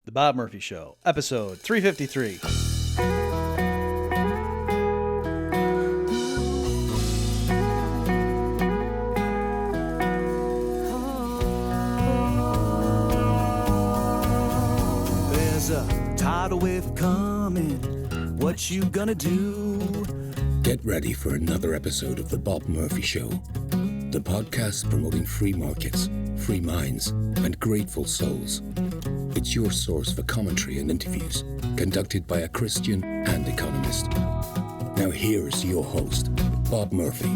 The Bob Murphy Show, episode 353. There's a tidal wave coming. What you gonna do? Get ready for another episode of The Bob Murphy Show, the podcast promoting free markets, free minds, and grateful souls. It's your source for commentary and interviews conducted by a Christian and economist. Now here's your host, Bob Murphy.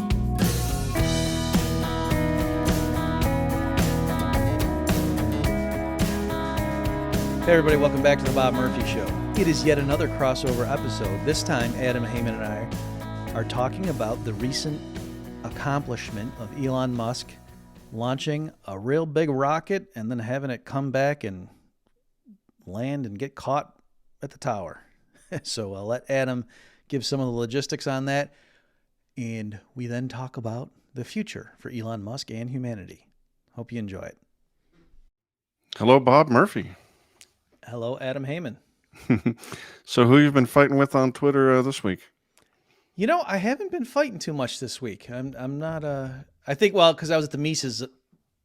Hey everybody, welcome back to The Bob Murphy Show. It is yet another crossover episode. This time, Adam Haman and I are talking about the recent accomplishment of Elon Musk launching a real big rocket and then having it come back and land and get caught at the tower. So I'll let Adam give some of the logistics on that, and we then talk about the future for Elon Musk and humanity. Hope you enjoy it. Hello, Bob Murphy. Hello, Adam Haman. So who you've been fighting with on Twitter this week? You know, I haven't been fighting too much this week. I'm not I think, well, because I was at the Mises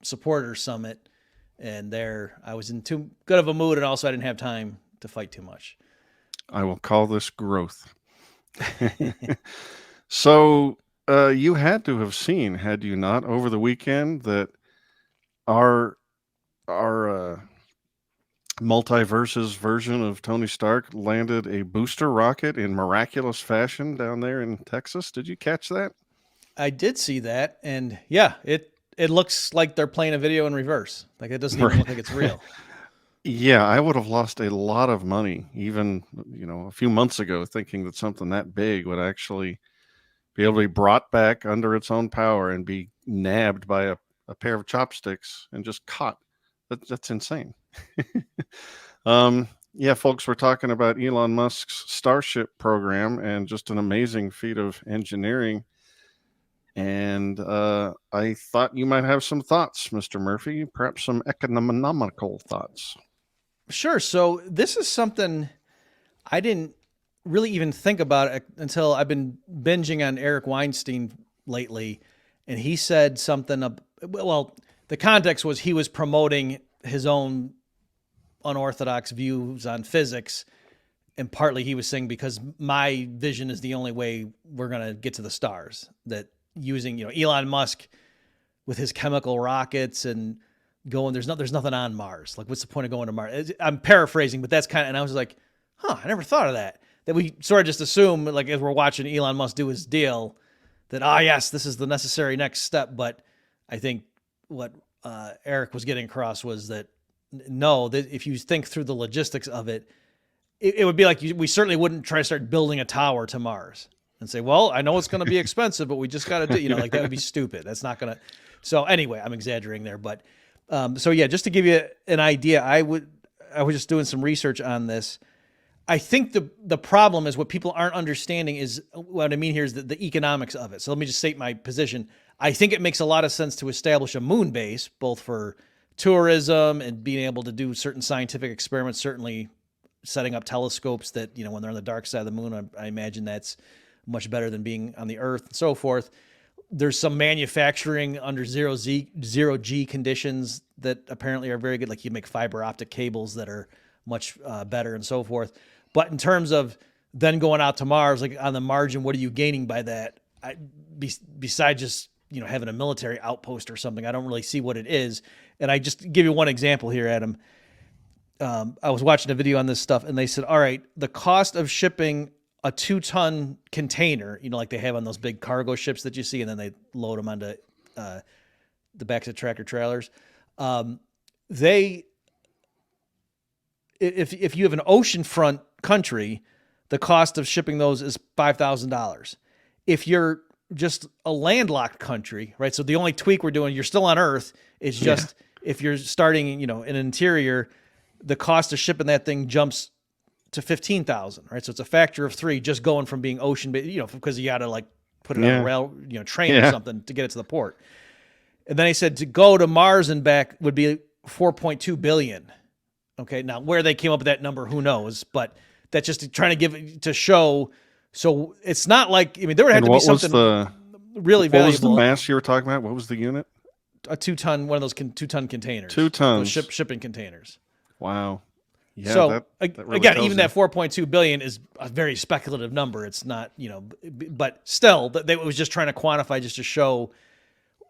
Supporter Summit, and there I was in too good of a mood, and also I didn't have time to fight too much. I will call this growth. So you had to have seen, had you not, over the weekend that our multiverses version of Tony Stark landed a booster rocket in miraculous fashion down there in Texas. Did you catch that? I did see that, and yeah, it looks like they're playing a video in reverse. Like it doesn't even look like it's real. Yeah, I would have lost a lot of money even, a few months ago thinking that something that big would actually be able to be brought back under its own power and be nabbed by a pair of chopsticks and just caught. That's insane. Yeah, folks, we're talking about Elon Musk's Starship program and just an amazing feat of engineering. And I thought you might have some thoughts, Mr. Murphy, perhaps some economical thoughts. Sure. So this is something I didn't really even think about until I've been binging on Eric Weinstein lately, and he said something. Well, the context was he was promoting his own unorthodox views on physics, and partly he was saying because my vision is the only way we're going to get to the stars, that using Elon Musk with his chemical rockets and going there's nothing on Mars. Like, what's the point of going to Mars? I'm paraphrasing, but that's kind of, and I was like, I never thought of that. That we sort of just assume, like, as we're watching Elon Musk do his deal, that yes, this is the necessary next step. But I think what Eric was getting across was that no, that if you think through the logistics of it, it would be like we certainly wouldn't try to start building a tower to Mars and say, well, I know it's going to be expensive, but we just got to do, like that would be stupid. That's not going to. So anyway, I'm exaggerating there, but so yeah, just to give you an idea, I was just doing some research on this. I think the problem is what people aren't understanding is what I mean here is the economics of it. So let me just state my position. I think it makes a lot of sense to establish a moon base, both for tourism and being able to do certain scientific experiments, certainly setting up telescopes that, when they're on the dark side of the moon, I imagine that's much better than being on the Earth and so forth. There's some manufacturing under zero G conditions that apparently are very good. Like you make fiber optic cables that are much better and so forth. But in terms of then going out to Mars, like on the margin, what are you gaining by that? Besides just, having a military outpost or something, I don't really see what it is. And I just give you one example here, Adam. I was watching a video on this stuff and they said, all right, the cost of shipping a 2-ton container, like they have on those big cargo ships that you see, and then they load them onto the backs of tractor trailers. If you have an oceanfront country, the cost of shipping those is $5,000. If you're just a landlocked country, right? So the only tweak we're doing, you're still on Earth, is just if you're starting, in an interior, the cost of shipping that thing jumps to 15,000, right? So it's a factor of 3 just going from being ocean, because you got to like put it on a rail, train or something to get it to the port. And then he said to go to Mars and back would be 4.2 billion. Okay, now where they came up with that number, who knows? But that's just trying to show. So it's not like, I mean, there would have And to be something really what was the valuable. mass you were talking about? What was the unit? A 2-ton, one of those 2-ton containers. 2 tons. Those shipping containers. Wow. Yeah. So that really again, tells even you. that 4.2 billion is a very speculative number. It's not, but still, they was just trying to quantify just to show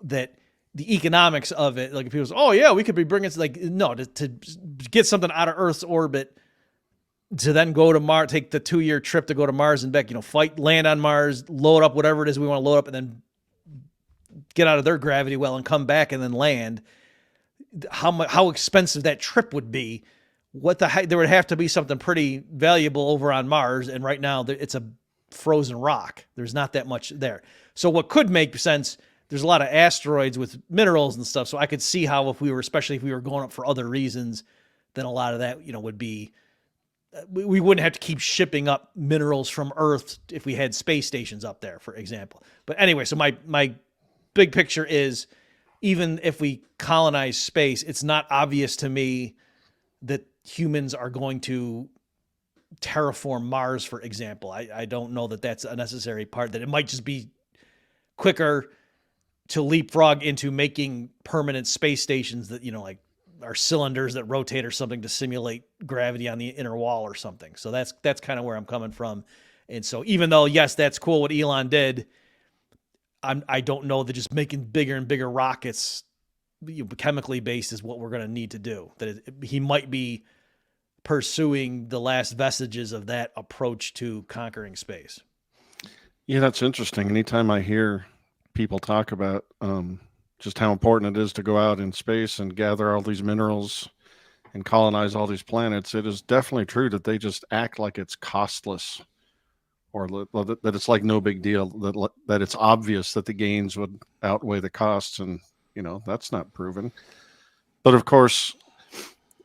that the economics of it. Like if people say, oh yeah, we could be bringing to get something out of Earth's orbit to then go to Mars, take the 2-year trip to go to Mars and back, land on Mars, load up whatever it is we want to load up, and then get out of their gravity well and come back and then land. How expensive that trip would be. What the heck? There would have to be something pretty valuable over on Mars, and right now it's a frozen rock. There's not that much there. So what could make sense? There's a lot of asteroids with minerals and stuff. So I could see how especially if we were going up for other reasons, then a lot of that would be. We wouldn't have to keep shipping up minerals from Earth if we had space stations up there, for example. But anyway, so my big picture is, even if we colonize space, it's not obvious to me that humans are going to terraform Mars, for example. I don't know that that's a necessary part, that it might just be quicker to leapfrog into making permanent space stations that, like are cylinders that rotate or something to simulate gravity on the inner wall or something. So that's kind of where I'm coming from. And so even though, yes, that's cool what Elon did, I don't know that just making bigger and bigger rockets, chemically based, is what we're going to need to do. That he might be pursuing the last vestiges of that approach to conquering space. Yeah, that's interesting. Anytime I hear people talk about just how important it is to go out in space and gather all these minerals and colonize all these planets, it is definitely true that they just act like it's costless, or that it's like no big deal, that it's obvious that the gains would outweigh the costs, and that's not proven. But of course,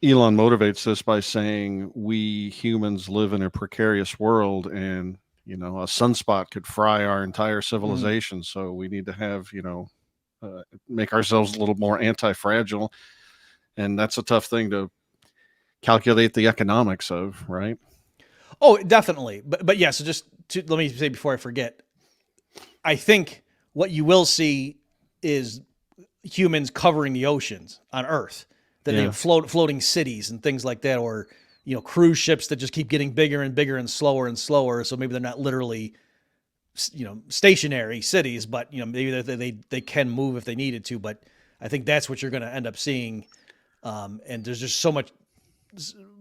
Elon motivates this by saying we humans live in a precarious world, and a sunspot could fry our entire civilization. So we need to have make ourselves a little more anti-fragile, and that's a tough thing to calculate the economics of, right? Oh, definitely. But yeah, so let me say before I forget, I think what you will see is humans covering the oceans on Earth, that floating cities and things like that, or cruise ships that just keep getting bigger and bigger and slower. So maybe they're not literally stationary cities, but maybe they can move if they needed to. But I think that's what you're going to end up seeing. And there's just so much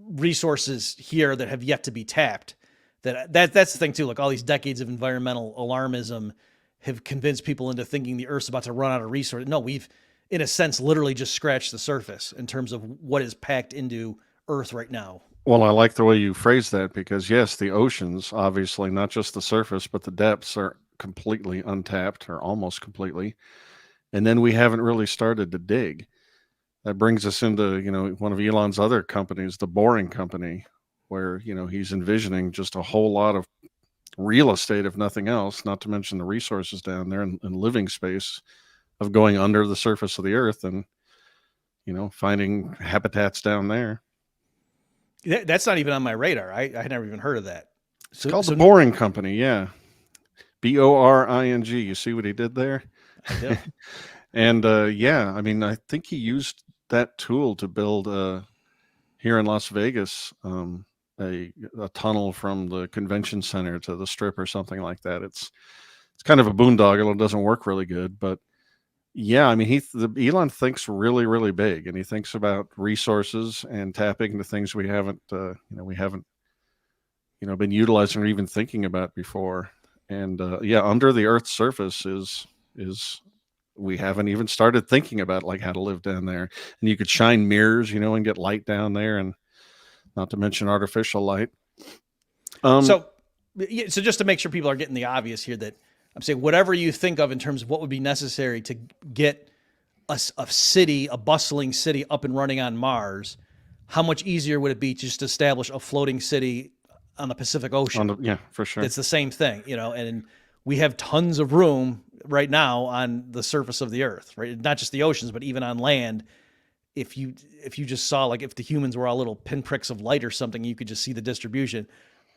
resources here that have yet to be tapped. That's the thing too. Like all these decades of environmental alarmism have convinced people into thinking the Earth's about to run out of resources. No, we've, in a sense, literally just scratched the surface in terms of what is packed into Earth right now. Well, I like the way you phrase that, because yes, the oceans, obviously not just the surface, but the depths are completely untapped, or almost completely. And then we haven't really started to dig. That brings us into, one of Elon's other companies, the Boring Company, where, he's envisioning just a whole lot of real estate, if nothing else, not to mention the resources down there and living space, of going under the surface of the Earth and, finding habitats down there. That's not even on my radar. I had never even heard of that. It's called the Boring Company. Yeah. Boring. You see what he did there? I do. And I mean, I think he used that tool to build here in Las Vegas a tunnel from the convention center to the Strip or something like that. It's kind of a boondoggle. It doesn't work really good, but yeah, I mean, Elon thinks really, really big, and he thinks about resources and tapping into things we haven't been utilizing or even thinking about before. And under the Earth's surface is we haven't even started thinking about, like, how to live down there. And you could shine mirrors, and get light down there, and not to mention artificial light. So just to make sure people are getting the obvious here, that I'm saying whatever you think of in terms of what would be necessary to get a city, a bustling city up and running on Mars, how much easier would it be to just establish a floating city on the Pacific Ocean? Yeah, for sure. It's the same thing, and we have tons of room right now on the surface of the Earth, right? Not just the oceans, but even on land. if you just saw, like, if the humans were all little pinpricks of light or something, you could just see the distribution.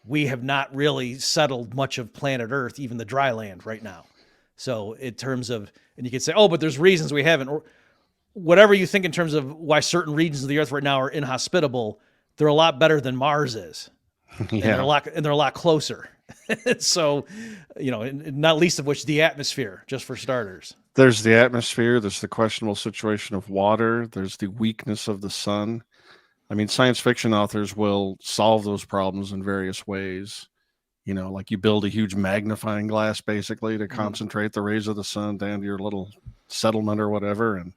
We have not really settled much of planet Earth, even the dry land right now. So in terms of, and you could say, oh, but there's reasons we haven't, or whatever you think in terms of why certain regions of the Earth right now are inhospitable, they're a lot better than Mars is. And they're a lot closer. So, not least of which the atmosphere, just for starters. There's the atmosphere. There's the questionable situation of water. There's the weakness of the sun. I mean, science fiction authors will solve those problems in various ways. Like you build a huge magnifying glass basically to concentrate the rays of the sun down to your little settlement or whatever. And,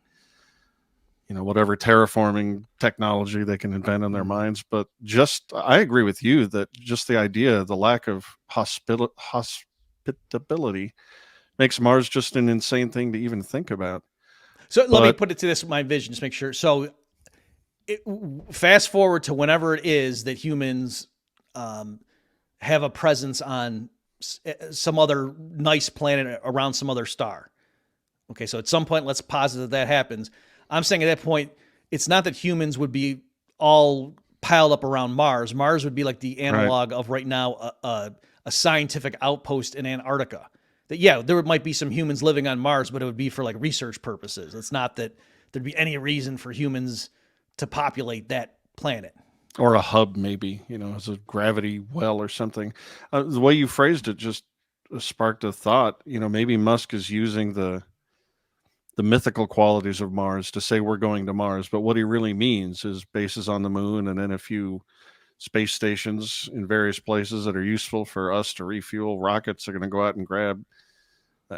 whatever terraforming technology they can invent in their minds. But I agree with you that just the idea, the lack of hospitability makes Mars just an insane thing to even think about. So let me put it to this, my vision, just make sure. So fast forward to whenever it is that humans have a presence on some other nice planet around some other star. Okay, so at some point, let's posit that happens. I'm saying at that point, it's not that humans would be all piled up around Mars. Mars would be like the analog of right now a scientific outpost in Antarctica. That, yeah, there might be some humans living on Mars, but it would be for like research purposes. It's not that there'd be any reason for humans to populate that planet. Or a hub, maybe, as a gravity well or something. The way you phrased it just sparked a thought. Maybe Musk is using the mythical qualities of Mars to say we're going to Mars, but what he really means is bases on the moon and then a few space stations in various places that are useful for us to refuel. Rockets are going to go out and grab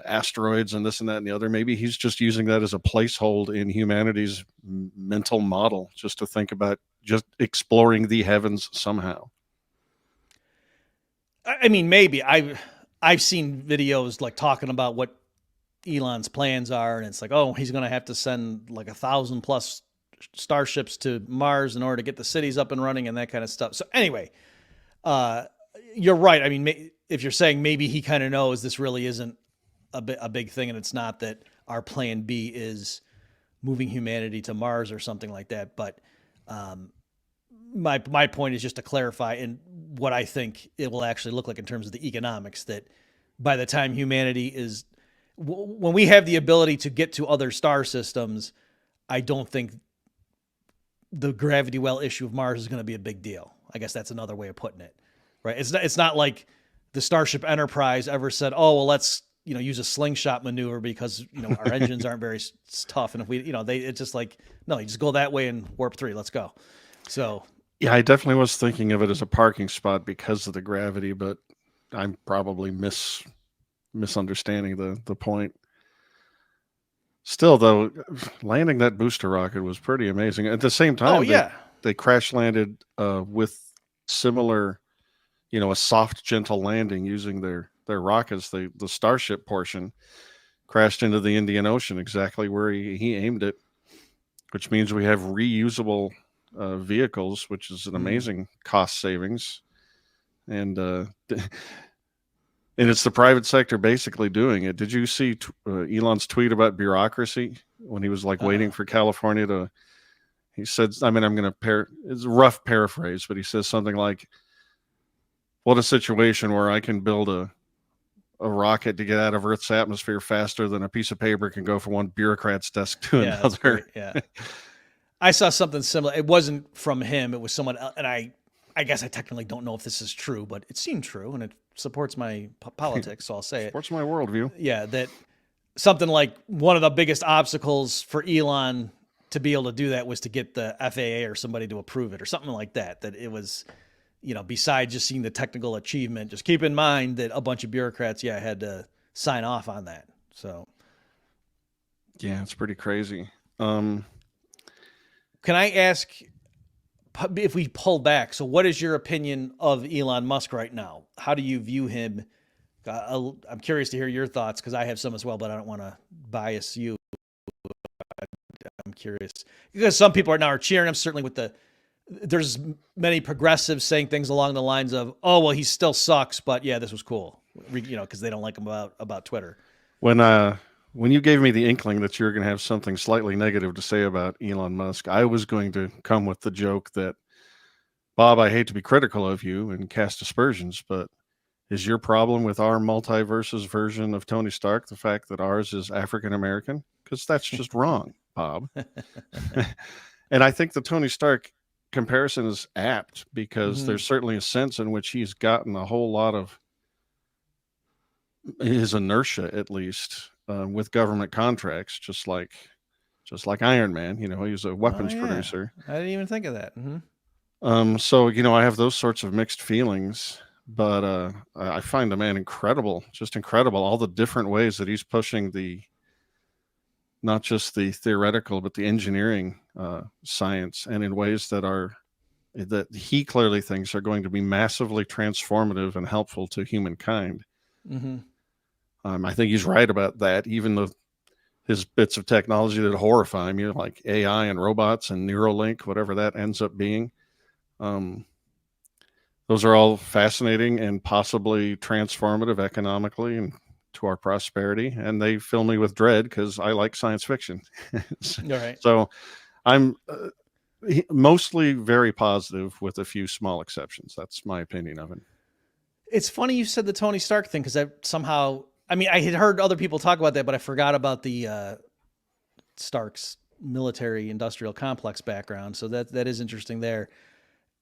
asteroids and this and that and the other. Maybe he's just using that as a placehold in humanity's mental model, just to think about just exploring the heavens somehow. I mean, maybe I've seen videos like talking about what Elon's plans are, and it's like, oh, he's going to have to send like 1,000+ starships to Mars in order to get the cities up and running and that kind of stuff. So anyway, you're right. I mean, if you're saying maybe he kind of knows this really isn't a big thing, and it's not that our plan B is moving humanity to Mars or something like that. But my point is just to clarify in what I think it will actually look like in terms of the economics, that by the time humanity is, when we have the ability to get to other star systems, I don't think the gravity well issue of Mars is going to be a big deal. I guess that's another way of putting it, right? It's not like the Starship Enterprise ever said, oh, well, let's, use a slingshot maneuver because, our engines aren't very tough. And if we, it's just like, no, you just go that way and warp 3, let's go. So. Yeah, I definitely was thinking of it as a parking spot because of the gravity, but I'm probably misunderstanding the point. Still, though, landing that booster rocket was pretty amazing. At the same time, they crash landed with similar, a soft, gentle landing using their rockets. The Starship portion crashed into the Indian Ocean, exactly where he aimed it, which means we have reusable vehicles, which is an amazing cost savings. And it's the private sector basically doing it. Did you see Elon's tweet about bureaucracy when he was like waiting for California to, he said, I mean, I'm going to it's a rough paraphrase, but he says something like, what a situation where I can build a rocket to get out of Earth's atmosphere faster than a piece of paper can go from one bureaucrat's desk to another. Yeah. I saw something similar. It wasn't from him. It was someone else. And I guess I technically don't know if this is true, but it seemed true, and it supports my politics, so I'll say it. Supports my worldview. Yeah, that something like one of the biggest obstacles for Elon to be able to do that was to get the FAA or somebody to approve it or something like that. That it was, besides just seeing the technical achievement, just keep in mind that a bunch of bureaucrats, had to sign off on that. So, yeah, it's pretty crazy. Can I ask, if we pull back, so what is your opinion of Elon Musk right now? How do you view him? I'm curious to hear your thoughts because I have some as well, but I don't want to bias you. I'm curious because some people are cheering him. Certainly there's many progressives saying things along the lines of, oh, well, he still sucks, but yeah, this was cool, because they don't like him about Twitter. When when you gave me the inkling that you were going to have something slightly negative to say about Elon Musk, I was going to come with the joke that, Bob, I hate to be critical of you and cast aspersions, but is your problem with our multiverses version of Tony Stark the fact that ours is African American? Because that's just wrong, Bob. And I think the Tony Stark comparison is apt because there's certainly a sense in which he's gotten a whole lot of his inertia, at least, with government contracts, just like Iron Man. You know, he was a weapons producer. I didn't even think of that. So, you know, I have those sorts of mixed feelings, but I find the man incredible, just incredible. All the different ways that he's pushing not just the theoretical, but the engineering science, and in ways that he clearly thinks are going to be massively transformative and helpful to humankind. I think he's right about that, even though his bits of technology that horrify me, like AI and robots and Neuralink, whatever that ends up being. Those are all fascinating and possibly transformative economically and to our prosperity. And they fill me with dread because I like science fiction. Right. So I'm mostly very positive with a few small exceptions. That's my opinion of it. It's funny you said the Tony Stark thing because I had heard other people talk about that, but I forgot about the Stark's military industrial complex background. So that is interesting there.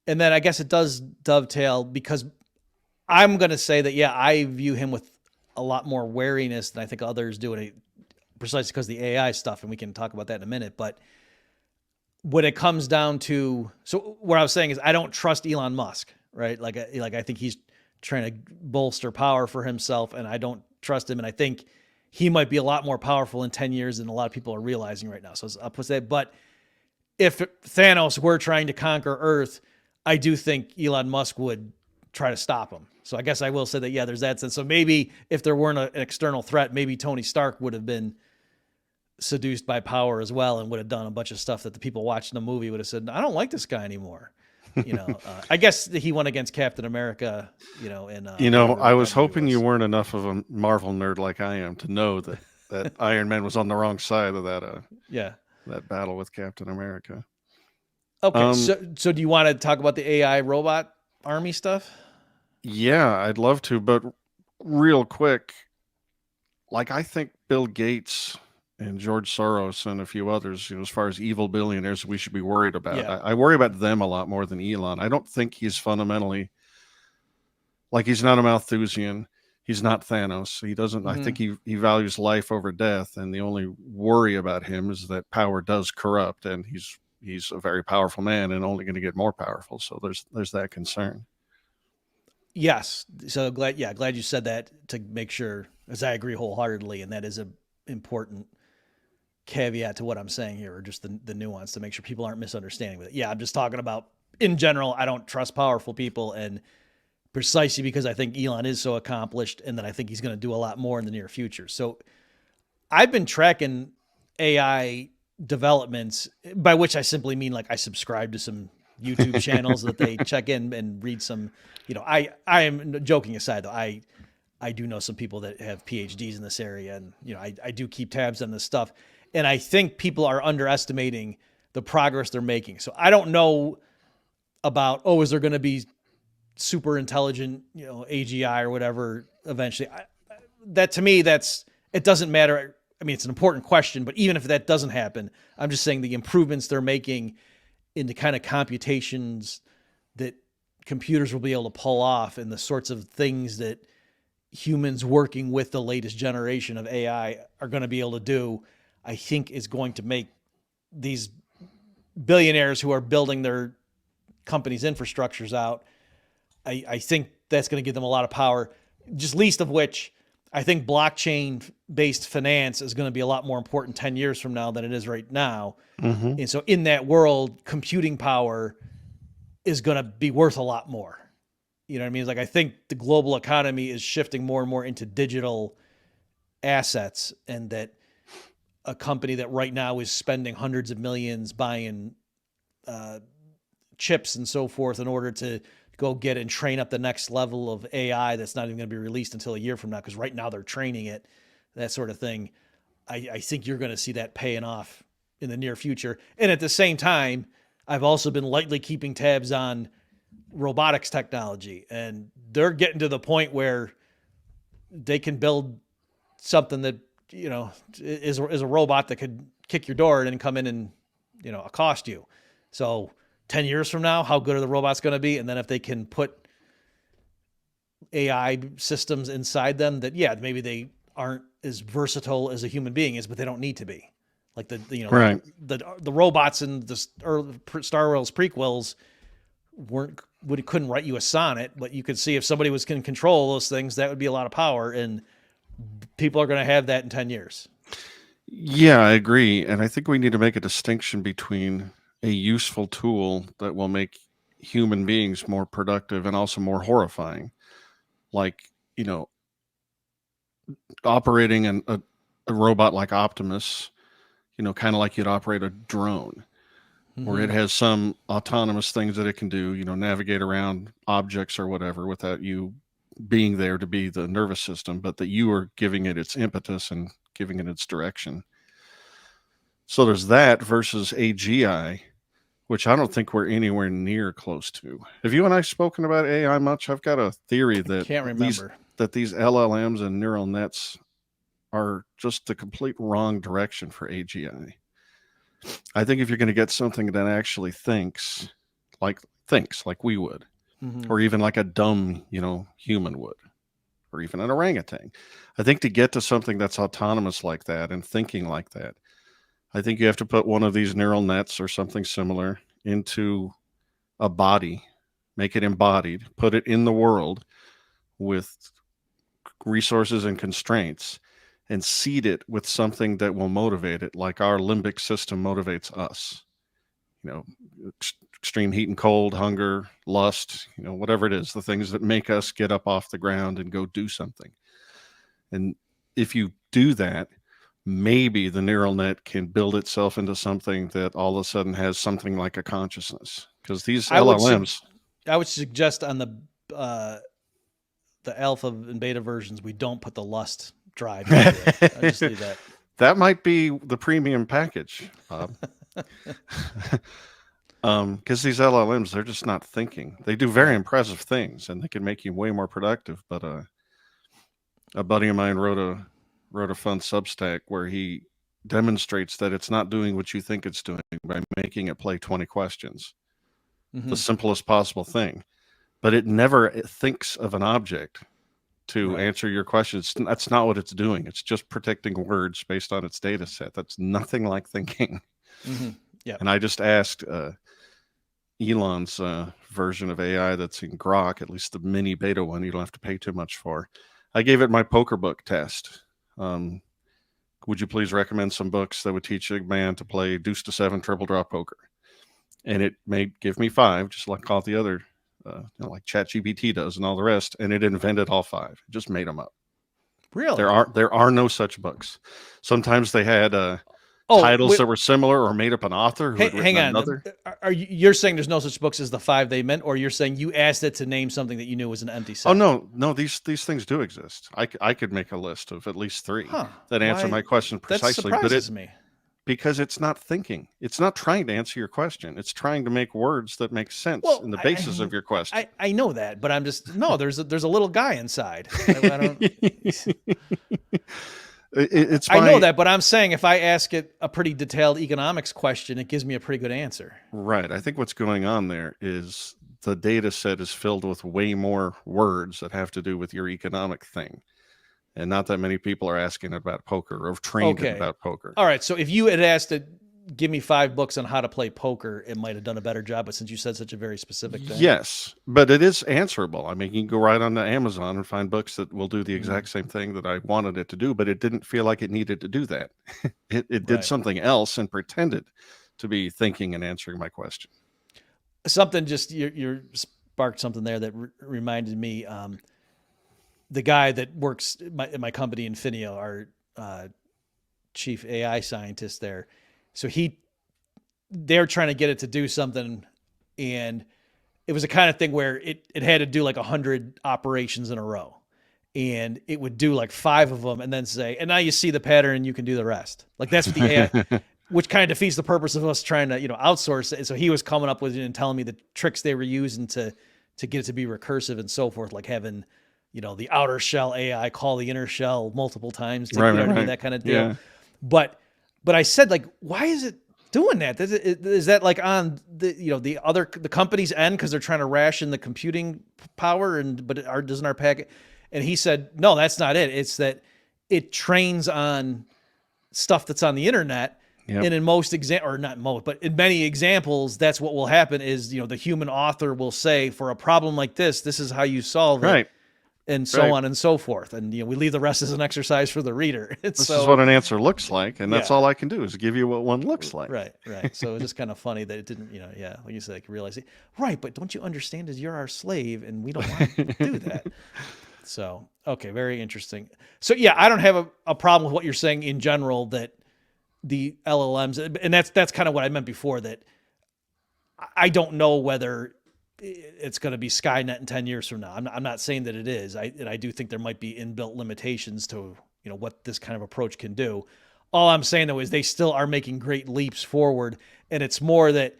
And then I guess it does dovetail because I'm going to say that, yeah, I view him with a lot more wariness than I think others do, precisely because of the AI stuff, and we can talk about that in a minute. But when it comes down to, so what I was saying is I don't trust Elon Musk, right? Like I think he's trying to bolster power for himself, and I don't trust him. And I think he might be a lot more powerful in 10 years than a lot of people are realizing right now. So I'll put that. But if Thanos were trying to conquer Earth, I do think Elon Musk would try to stop him. So I guess I will say that, yeah, there's that sense. So maybe if there weren't an external threat, maybe Tony Stark would have been seduced by power as well and would have done a bunch of stuff that the people watching the movie would have said, I don't like this guy anymore. You know, I guess he went against Captain America, and I was hoping you weren't enough of a Marvel nerd like I am to know that Iron Man was on the wrong side of that battle with Captain America. Okay, so do you want to talk about the AI robot army stuff? Yeah, I'd love to, but real quick, like I think Bill Gates and George Soros and a few others, as far as evil billionaires we should be worried about. Yeah. I worry about them a lot more than Elon. I don't think he's fundamentally, like, he's not a Malthusian. He's not Thanos. He doesn't, I think he values life over death. And the only worry about him is that power does corrupt, and he's a very powerful man and only going to get more powerful. So there's that concern. Yes. So glad you said that to make sure, as I agree wholeheartedly. And that is an important caveat to what I'm saying here, or just the nuance to make sure people aren't misunderstanding with it. Yeah. I'm just talking about in general, I don't trust powerful people, and precisely because I think Elon is so accomplished and that I think he's going to do a lot more in the near future. So I've been tracking AI developments, by which I simply mean like I subscribe to some YouTube channels that they check in and read some, I am joking aside though. I do know some people that have PhDs in this area, and, I do keep tabs on this stuff, and I think people are underestimating the progress they're making. So I don't know about, is there going to be super intelligent, AGI or whatever eventually. That to me, it doesn't matter. I mean, it's an important question, but even if that doesn't happen, I'm just saying the improvements they're making in the kind of computations that computers will be able to pull off and the sorts of things that humans working with the latest generation of AI are going to be able to do, I think is going to make these billionaires who are building their companies' infrastructures out, I think that's going to give them a lot of power, just least of which I think blockchain-based finance is going to be a lot more important 10 years from now than it is right now. And so in that world, computing power is going to be worth a lot more. You know what I mean? It's like, I think the global economy is shifting more and more into digital assets, and that a company that right now is spending hundreds of millions buying chips and so forth in order to go get and train up the next level of AI that's not even going to be released until a year from now, because right now they're training it, that sort of thing. I think you're going to see that paying off in the near future. And at the same time, I've also been lightly keeping tabs on robotics technology, and they're getting to the point where they can build something that, is a robot that could kick your door and then come in and, accost you. So 10 years from now, how good are the robots going to be? And then if they can put AI systems inside them that, maybe they aren't as versatile as a human being is, but they don't need to be. Like Right. the robots in the Star Wars prequels couldn't write you a sonnet, but you could see if somebody can control those things, that would be a lot of power, and people are going to have that in 10 years. Yeah, I agree. And I think we need to make a distinction between a useful tool that will make human beings more productive and also more horrifying. Like, operating a robot like Optimus, kind of like you'd operate a drone, where it has some autonomous things that it can do, navigate around objects or whatever without you being there to be the nervous system, but that you are giving it its impetus and giving it its direction. So there's that versus AGI, which I don't think we're anywhere near close to. Have you and I spoken about AI much? I've got a theory that Can't remember. these LLMs and neural nets are just the complete wrong direction for AGI. I think if you're going to get something that actually thinks like we would, or even like a dumb, human would, or even an orangutan, I think to get to something that's autonomous like that and thinking like that, I think you have to put one of these neural nets or something similar into a body, make it embodied, put it in the world with resources and constraints, and seed it with something that will motivate it, like our limbic system motivates us. Extreme heat and cold, hunger, lust, whatever it is, the things that make us get up off the ground and go do something. And if you do that, maybe the neural net can build itself into something that all of a sudden has something like a consciousness. Because these LLMs, I would suggest on the alpha and beta versions, we don't put the lust drive into it. I just leave that. That might be the premium package, Bob. Because these LLMs, they're just not thinking. They do very impressive things, and they can make you way more productive. But a buddy of mine wrote a fun Substack where he demonstrates that it's not doing what you think it's doing by making it play 20 questions, the simplest possible thing. But it never thinks of an object to answer your questions. That's not what it's doing. It's just predicting words based on its data set. That's nothing like thinking. Yeah. And I just asked Elon's version of AI that's in Grok, at least the mini beta one, you don't have to pay too much for. I gave it my poker book test. Would you please recommend some books that would teach a man to play deuce to seven triple draw poker? And it may give me 5, just like all the other, like ChatGPT does and all the rest. And it invented all 5. It just made them up. Really? There are no such books. Sometimes they had titles that were similar, or made up an author who had written another. You're saying there's no such books as the 5 they meant, or you're saying you asked it to name something that you knew was an empty set? Oh, no, these things do exist. I could make a list of at least 3 that answer my question precisely. That surprises me. Because it's not thinking. It's not trying to answer your question. It's trying to make words that make sense in the basis of your question. I know that, but I'm just, there's a little guy inside. I don't... I know that, but I'm saying if I ask it a pretty detailed economics question, it gives me a pretty good answer. Right. I think what's going on there is the data set is filled with way more words that have to do with your economic thing. And not that many people are asking about poker or have trained it about poker. All right. So if you had asked it, give me 5 books on how to play poker, it might have done a better job. But since you said such a very specific thing. Yes, but it is answerable. I mean, you can go right on to Amazon and find books that will do the exact same thing that I wanted it to do, but it didn't feel like it needed to do that. It did something else and pretended to be thinking and answering my question. Something just, you sparked something there that reminded me, the guy that works at my company, Infinio, our chief AI scientist there. So they're trying to get it to do something, and it was a kind of thing where it had to do like 100 operations in a row. and it would do like 5 of them and then say, and now you see the pattern and you can do the rest. Like that's what the AI, which kind of defeats the purpose of us trying to, outsource it. So he was coming up with it and telling me the tricks they were using to get it to be recursive and so forth, like having, the outer shell AI call the inner shell multiple times to Right. that kind of deal. Yeah. But I said, like, why is it doing that? Is that like on the company's end because they're trying to ration the computing power doesn't our packet? And he said, no, that's not it. It's that it trains on stuff that's on the internet. Yep. And in in many examples, that's what will happen is, the human author will say, for a problem like this is how you solve it. Right. And so on and so forth. And, we leave the rest as an exercise for the reader. This is what an answer looks like. And that's all I can do is give you what one looks like. Right. So it's just kind of funny that it didn't, like you said, I could realize it. Right. But don't you understand is you're our slave and we don't want to do that. So, okay. Very interesting. So yeah, I don't have a problem with what you're saying in general, that the LLMs, and that's kind of what I meant before, that I don't know whether it's going to be Skynet in 10 years from now. I'm not saying that it is. I do think there might be inbuilt limitations to, what this kind of approach can do. All I'm saying though is they still are making great leaps forward. And it's more that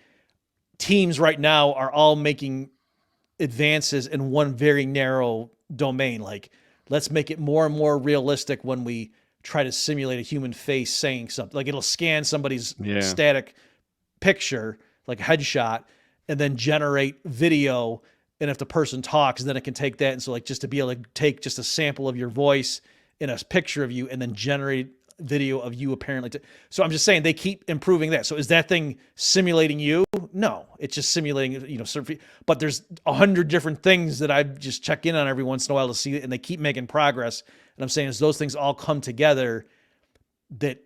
teams right now are all making advances in one very narrow domain. Like, let's make it more and more realistic when we try to simulate a human face saying something. Like, it'll scan somebody's static picture, like a headshot, and then generate video. And if the person talks, then it can take that. And so, like, just to be able to take just a sample of your voice in a picture of you and then generate video of you apparently. So I'm just saying they keep improving that. So is that thing simulating you? No, it's just simulating, but there's 100 different things that I just check in on every once in a while to see it, and they keep making progress. And I'm saying as those things all come together, that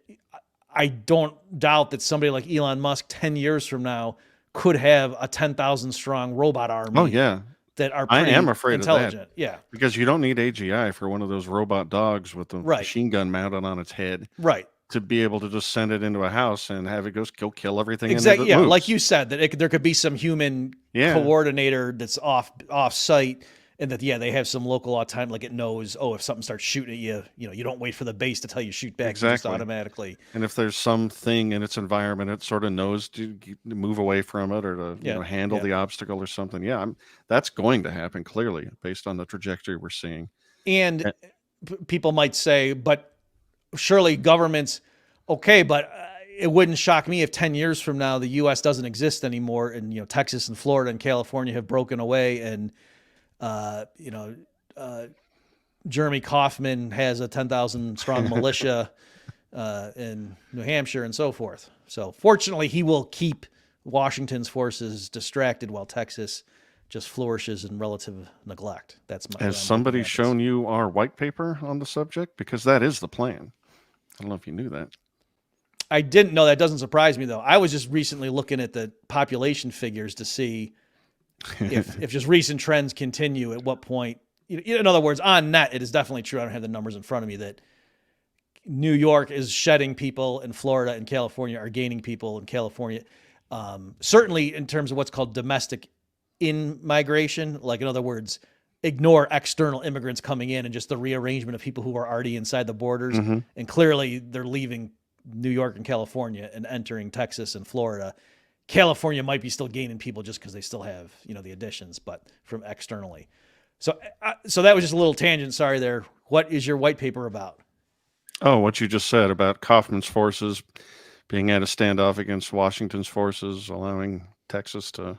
I don't doubt that somebody like Elon Musk 10 years from now could have a 10,000 strong robot army. Oh yeah. That are I pretty am afraid intelligent. of that. Yeah. Because you don't need AGI for one of those robot dogs with the machine gun mounted on its head. Right. To be able to just send it into a house and have it go kill everything. Exactly. In it that moves. Like you said, that there could be some human coordinator that's off site, and that they have some local autonomy. Like, it knows, if something starts shooting at you, you don't wait for the base to tell you shoot back. Exactly. Just automatically. And if there's something in its environment, it sort of knows to move away from it or to handle the obstacle or something. Yeah, that's going to happen clearly based on the trajectory we're seeing. And people might say, but surely governments, okay, but it wouldn't shock me if 10 years from now the U.S. doesn't exist anymore, and Texas and Florida and California have broken away, and Jeremy Kaufman has a 10,000 strong militia in New Hampshire and so forth. So fortunately, he will keep Washington's forces distracted while Texas just flourishes in relative neglect. Has somebody shown you our white paper on the subject? Because that is the plan. I don't know if you knew that. I didn't know. That doesn't surprise me, though. I was just recently looking at the population figures to see if just recent trends continue, at what point. In other words, on net, it is definitely true. I don't have the numbers in front of me, that New York is shedding people and Florida and California are gaining people in California. Certainly in terms of what's called domestic in-migration, like, in other words, ignore external immigrants coming in and just the rearrangement of people who are already inside the borders. Mm-hmm. And clearly they're leaving New York and California and entering Texas and Florida. California might be still gaining people just because they still have, the additions, but from externally. So that was just a little tangent. Sorry there. What is your white paper about? Oh, what you just said about Kaufman's forces being at a standoff against Washington's forces, allowing Texas to.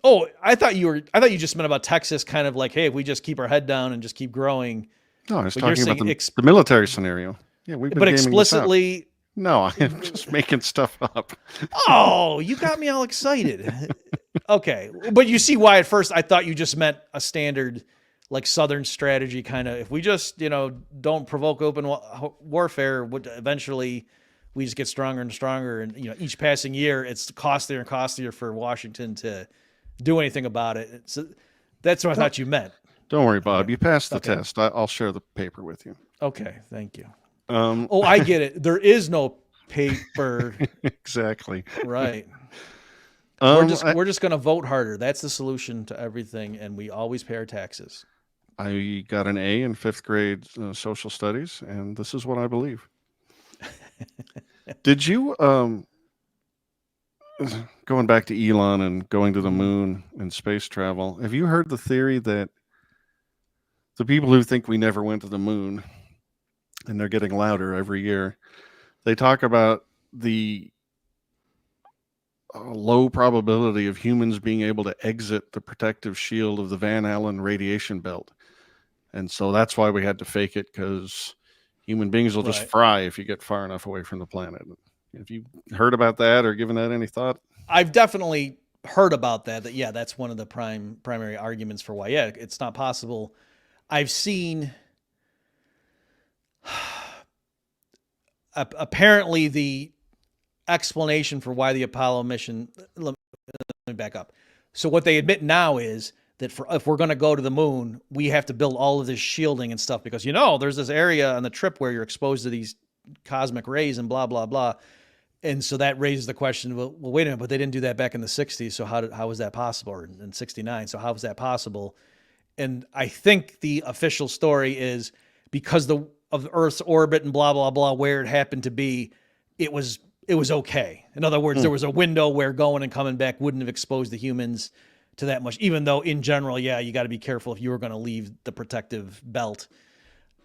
Oh, I thought you just meant about Texas, kind of like, hey, if we just keep our head down and just keep growing. No, I was talking about the military scenario. Yeah, we've been. But explicitly. No, I'm just making stuff up. Oh, you got me all excited. Okay, but you see why at first I thought you just meant a standard, like, Southern strategy kind of. If we just, don't provoke open warfare, eventually we just get stronger and stronger, and each passing year it's costlier and costlier for Washington to do anything about it. So that's what I thought you meant. Don't worry, Bob. You passed the test. I'll share the paper with you. Okay, thank you. I get it. There is no paper. Exactly. Right. We're just going to vote harder. That's the solution to everything, and we always pay our taxes. I got an A in fifth grade social studies, and this is what I believe. Did you, going back to Elon and going to the moon and space travel, have you heard the theory that the people who think we never went to the moon, and they're getting louder every year, they talk about the low probability of humans being able to exit the protective shield of the Van Allen radiation belt. And so that's why we had to fake it, because human beings will just Right. fry if you get far enough away from the planet. Have you heard about that or given that any thought? I've definitely heard about that. That yeah, that's one of the primary arguments for why it's not possible. I've seen apparently the explanation for why the Apollo mission. Let me back up. So what they admit now is that if we're going to go to the moon, we have to build all of this shielding and stuff because there's this area on the trip where you're exposed to these cosmic rays and blah blah blah. And so that raises the question, well, wait a minute, but they didn't do that back in the 60s. So how was that possible? Or in 69. So how was that possible? And I think the official story is because of Earth's orbit and blah, blah, blah, where it happened to be, it was okay. In other words, there was a window where going and coming back wouldn't have exposed the humans to that much, even though in general, you got to be careful if you were going to leave the protective belt.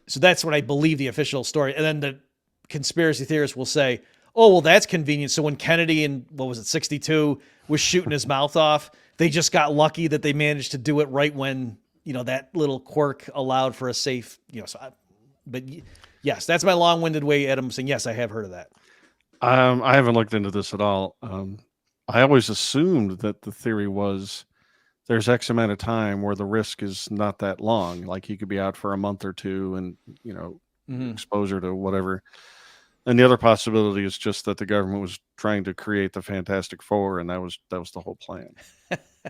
So that's what I believe the official story. And then the conspiracy theorists will say, oh, well, that's convenient. So when Kennedy in, 62 was shooting his mouth off, they just got lucky that they managed to do it right when, that little quirk allowed for a safe, but yes, that's my long-winded way, Adam, saying, yes, I have heard of that. I haven't looked into this at all. I always assumed that the theory was there's X amount of time where the risk is not that long. Like you could be out for a month or two and, exposure to whatever. And the other possibility is just that the government was trying to create the Fantastic Four, and that was the whole plan.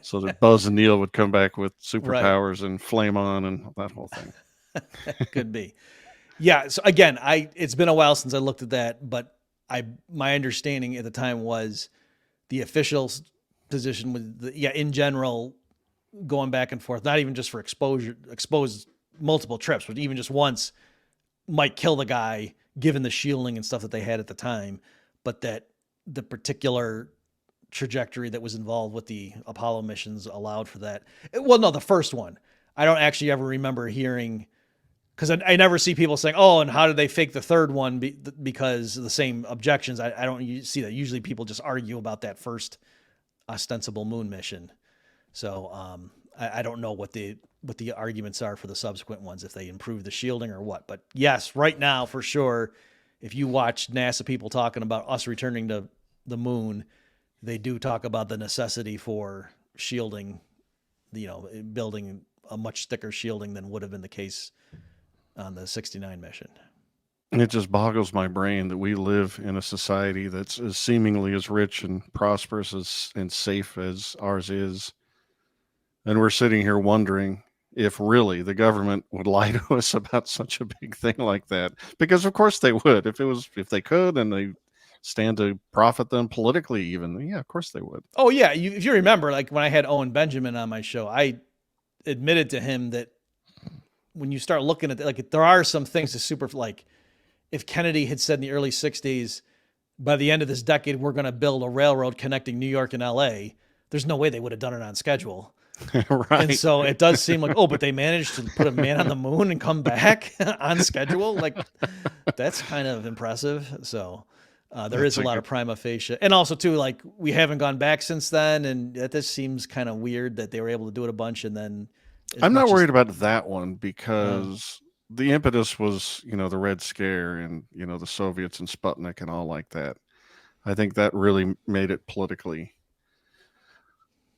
So that Buzz and Neil would come back with superpowers and flame on and that whole thing. Could be. Yeah. So again, it's been a while since I looked at that, but my understanding at the time was the official position with in general, going back and forth, not even just for exposed multiple trips, but even just once might kill the guy given the shielding and stuff that they had at the time, but that the particular trajectory that was involved with the Apollo missions allowed for that. Well, no, the first one, I don't actually ever remember hearing, because I never see people saying, oh, and how did they fake the third one because of the same objections. I don't see that. Usually people just argue about that first ostensible moon mission. So I don't know what the arguments are for the subsequent ones, if they improve the shielding or what. But yes, right now, for sure, if you watch NASA people talking about us returning to the moon, they do talk about the necessity for shielding, building a much thicker shielding than would have been the case on the 69 mission. And it just boggles my brain that we live in a society that's as seemingly as rich and prosperous and safe as ours is. And we're sitting here wondering if really the government would lie to us about such a big thing like that. Because of course they would. If they could and they stand to profit them politically even, of course they would. Oh yeah. If you remember, like when I had Owen Benjamin on my show, I admitted to him that when you start looking at like, there are some things that super, like if Kennedy had said in the early 60s, by the end of this decade, we're going to build a railroad connecting New York and LA, there's no way they would have done it on schedule. Right. And so it does seem like, but they managed to put a man on the moon and come back on schedule. Like that's kind of impressive. So there is a lot of prima facie. And also too, like we haven't gone back since then. And that just seems kind of weird that they were able to do it a bunch. And then I'm not worried about that one because the impetus was, the Red Scare and, the Soviets and Sputnik and all like that. I think that really made it politically.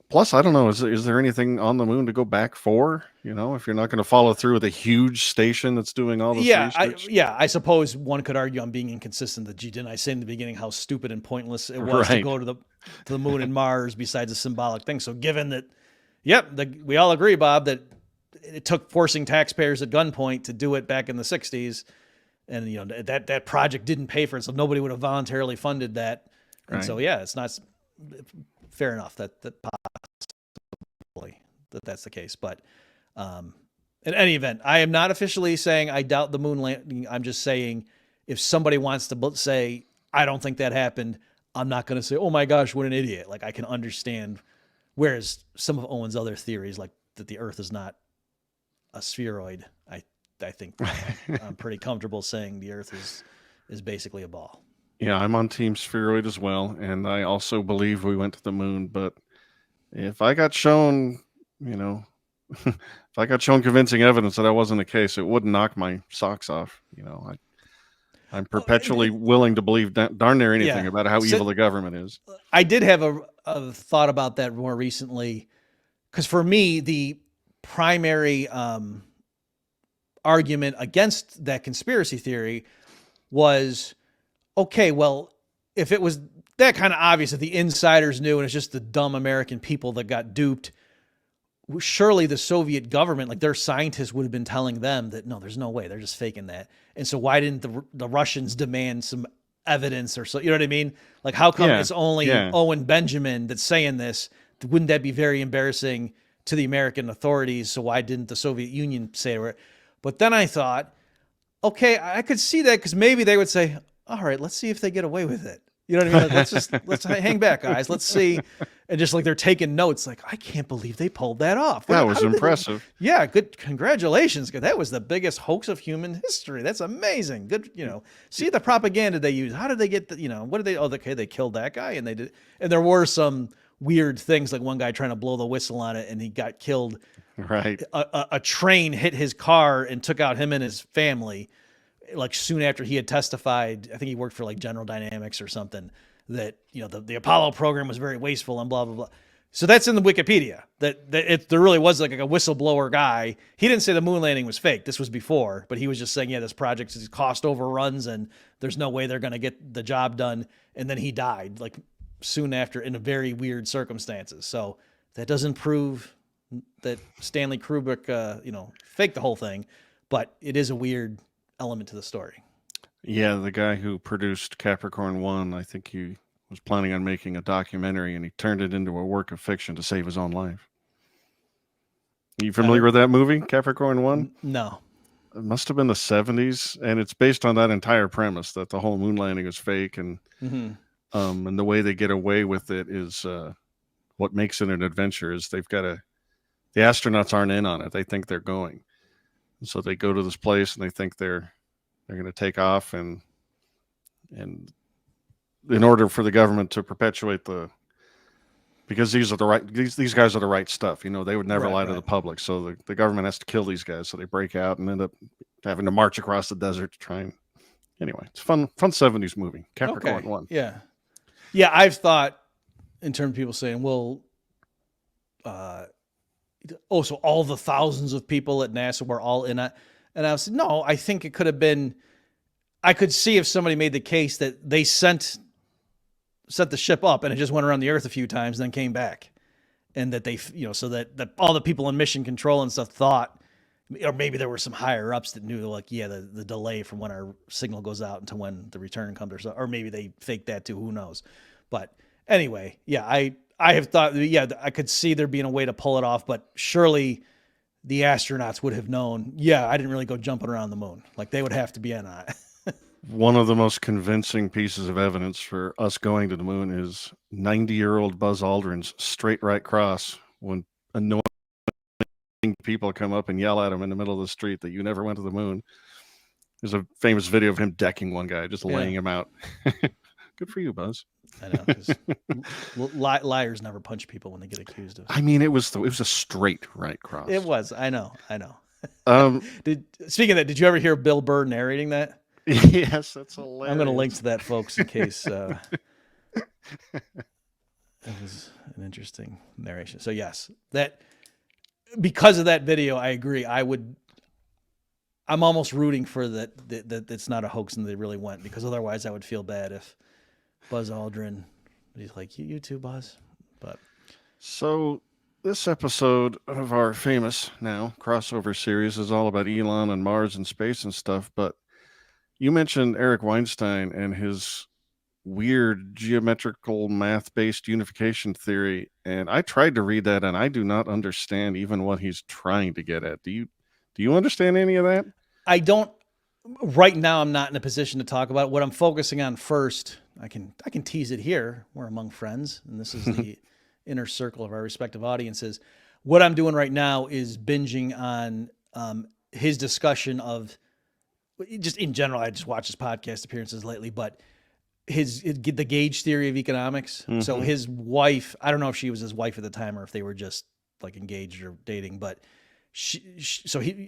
Plus, I don't know, is there anything on the moon to go back for? If you're not going to follow through with a huge station that's doing all this research? I suppose one could argue I'm being inconsistent that didn't I say in the beginning how stupid and pointless it was to go to the moon and Mars besides a symbolic thing. So given that, we all agree, Bob, that it took forcing taxpayers at gunpoint to do it back in the 60s. And, that project didn't pay for it. So nobody would have voluntarily funded that. And so, it's not fair enough that possibly that's the case. But In any event, I am not officially saying I doubt the moon landing. I'm just saying if somebody wants to say, I don't think that happened, I'm not going to say, oh my gosh, what an idiot. Like I can understand. Whereas some of Owen's other theories, like that the earth is not a spheroid, I think I'm pretty comfortable saying the earth is basically a ball. Yeah, I'm on Team Spheroid as well, and I also believe we went to the moon. But if I got shown, if I got shown convincing evidence that that wasn't the case, it would knock my socks off. I'm perpetually willing to believe darn near anything about how evil the government is. I did have a thought about that more recently, because for me, the primary argument against that conspiracy theory was, okay, well, if it was that kind of obvious that the insiders knew and it's just the dumb American people that got duped, surely the Soviet government, like their scientists would have been telling them that, no, there's no way, they're just faking that. And so why didn't the Russians demand some evidence or so? You know what I mean? Like, how come it's only Owen Benjamin that's saying this? Wouldn't that be very embarrassing to the American authorities? So why didn't the Soviet Union say it? But then I thought, okay, I could see that because maybe they would say, all right, let's see if they get away with it. You know what I mean? Like, let's hang back, guys. Let's see. And just like they're taking notes, like, I can't believe they pulled that off. That was impressive. Yeah, good. Congratulations. That was the biggest hoax of human history. That's amazing. Good. See the propaganda they use. How did they get what did they, okay, they killed that guy and they did. And there were some weird things, like one guy trying to blow the whistle on it and he got killed. Right. A train hit his car and took out him and his family. Like soon after he had testified, I think he worked for like General Dynamics or something, that, the Apollo program was very wasteful and blah, blah, blah. So that's in the Wikipedia that there really was like a whistleblower guy. He didn't say the moon landing was fake. This was before, but he was just saying, yeah, this project is cost overruns and there's no way they're going to get the job done. And then he died like soon after in a very weird circumstances. So that doesn't prove that Stanley Kubrick, faked the whole thing, but it is a weird element to the story. Yeah, the guy who produced Capricorn 1, I think he was planning on making a documentary and he turned it into a work of fiction to save his own life. Are you familiar with that movie, Capricorn 1? No. It must have been the 70s, and it's based on that entire premise that the whole moon landing is fake, and and the way they get away with it is what makes it an adventure is the astronauts aren't in on it. They think they're going. So they go to this place and they think they're going to take off, and in order for the government to perpetuate because these guys are the right stuff, they would never lie to the public. So the government has to kill these guys. So they break out and end up having to march across the desert to try and, anyway, it's fun 70s movie, Capricorn 1. Yeah. Yeah. I've thought in terms of people saying, well, so all the thousands of people at NASA were all in it. And I was, no, I think it could have been, I could see if somebody made the case that they sent the ship up and it just went around the earth a few times and then came back. And that they, so that all the people in mission control and stuff thought, or maybe there were some higher ups that knew, like, yeah, the delay from when our signal goes out until when the return comes, or maybe they faked that too, who knows. But anyway, yeah, I have thought, I could see there being a way to pull it off, but surely the astronauts would have known, I didn't really go jumping around the moon. Like, they would have to be in on it. One of the most convincing pieces of evidence for us going to the moon is 90-year-old Buzz Aldrin's straight right cross when annoying people come up and yell at him in the middle of the street that you never went to the moon. There's a famous video of him decking one guy, just laying him out. Good for you, Buzz. I know, because liars never punch people when they get accused of. I mean, it was a straight right cross. It was. I know. Speaking of that, did you ever hear Bill Burr narrating that? Yes, that's hilarious. I'm going to link to that, folks, in case it was an interesting narration. So yes, that because of that video, I agree. I'm almost rooting for that it's not a hoax and they really went, because otherwise I would feel bad if Buzz Aldrin, he's like, you too, Buzz. But so this episode of our famous now crossover series is all about Elon and Mars and space and stuff. But you mentioned Eric Weinstein and his weird geometrical math-based unification theory, and I tried to read that, and I do not understand even what he's trying to get at. Do Do you understand any of that? I don't right now. I'm not in a position to talk about it. What I'm focusing on first. I can tease it here. We're among friends, and this is the inner circle of our respective audiences. What I'm doing right now is binging on his discussion of just in general. I just watch his podcast appearances lately, but the gauge theory of economics. Mm-hmm. So his wife, I don't know if she was his wife at the time or if they were just like engaged or dating, but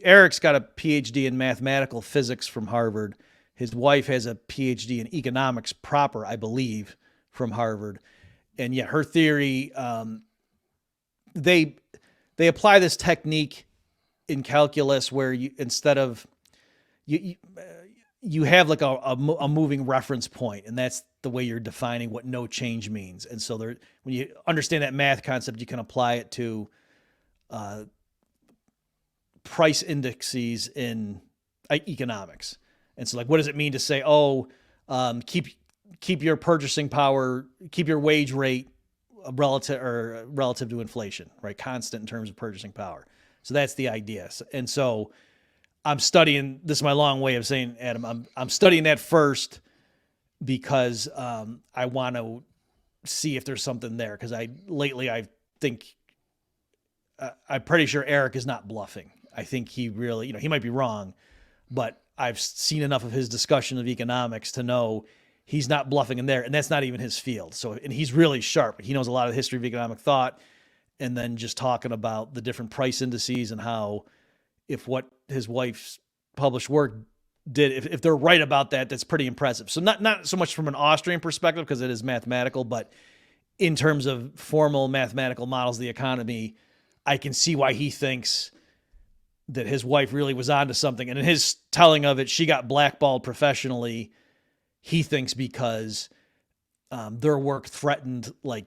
Eric's got a PhD in mathematical physics from Harvard. His wife has a PhD in economics proper, I believe, from Harvard. And yet her theory, they apply this technique in calculus where you, instead of you have like a moving reference point, and that's the way you're defining what no change means. And so when you understand that math concept, you can apply it to price indices in economics. And so like, what does it mean to say, keep your purchasing power, keep your wage rate relative to inflation, right? Constant in terms of purchasing power. So that's the idea. And so I'm studying, this is my long way of saying, Adam, I'm studying that first because I want to see if there's something there. Because I think I'm pretty sure Eric is not bluffing. I think he really, he might be wrong, but I've seen enough of his discussion of economics to know he's not bluffing in there, and that's not even his field. So, and he's really sharp. He knows a lot of the history of economic thought, and then just talking about the different price indices and how if what his wife's published work did, if they're right about that, that's pretty impressive. So not so much from an Austrian perspective, because it is mathematical, but in terms of formal mathematical models of the economy, I can see why he thinks that his wife really was onto something. And in his telling of it, she got blackballed professionally, he thinks, because their work threatened, like,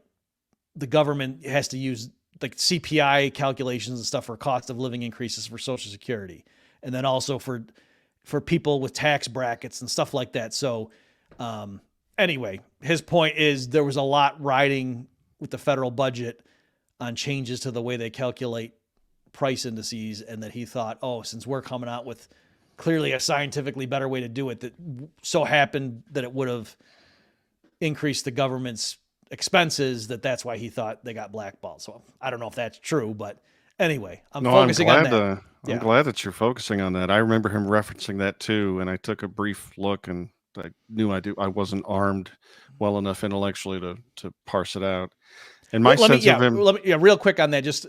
the government has to use like CPI calculations and stuff for cost of living increases for Social Security. And then also for people with tax brackets and stuff like that. So anyway, his point is there was a lot riding with the federal budget on changes to the way they calculate price indices, and that he thought, since we're coming out with clearly a scientifically better way to do it, that so happened that it would have increased the government's expenses, that's why he thought they got blackballed. So I don't know if that's true, but anyway, I'm focusing on that. I'm glad that you're focusing on that. I remember him referencing that too, and I took a brief look, and I knew I wasn't armed well enough intellectually to parse it out. And my sense of him, real quick on that, just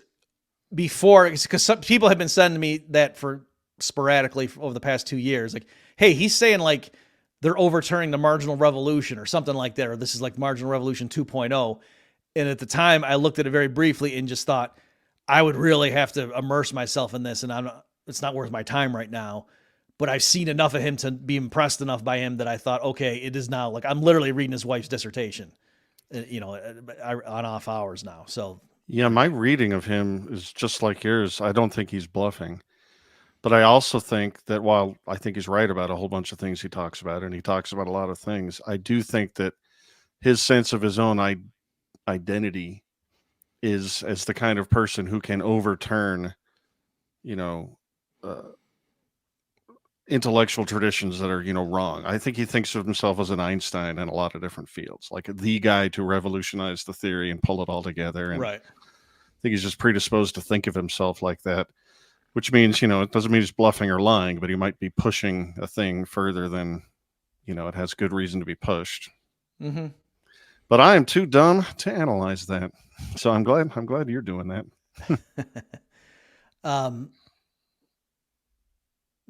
before, because some people have been sending me that for sporadically over the past 2 years, like, hey, he's saying like they're overturning the marginal revolution or something like that, or this is like marginal revolution 2.0. And at the time I looked at it very briefly and just thought I would really have to immerse myself in this, and it's not worth my time right now. But I've seen enough of him to be impressed enough by him that I thought, okay, it is now, like, I'm literally reading his wife's dissertation, on off hours now. So yeah, my reading of him is just like yours. I don't think he's bluffing. But I also think that while I think he's right about a whole bunch of things he talks about, and he talks about a lot of things, I do think that his sense of his own identity is as the kind of person who can overturn, intellectual traditions that are, wrong. I think he thinks of himself as an Einstein in a lot of different fields, like the guy to revolutionize the theory and pull it all together. And right. I think he's just predisposed to think of himself like that, which means, it doesn't mean he's bluffing or lying, but he might be pushing a thing further than, it has good reason to be pushed. Mm-hmm. But I am too dumb to analyze that. So I'm glad you're doing that.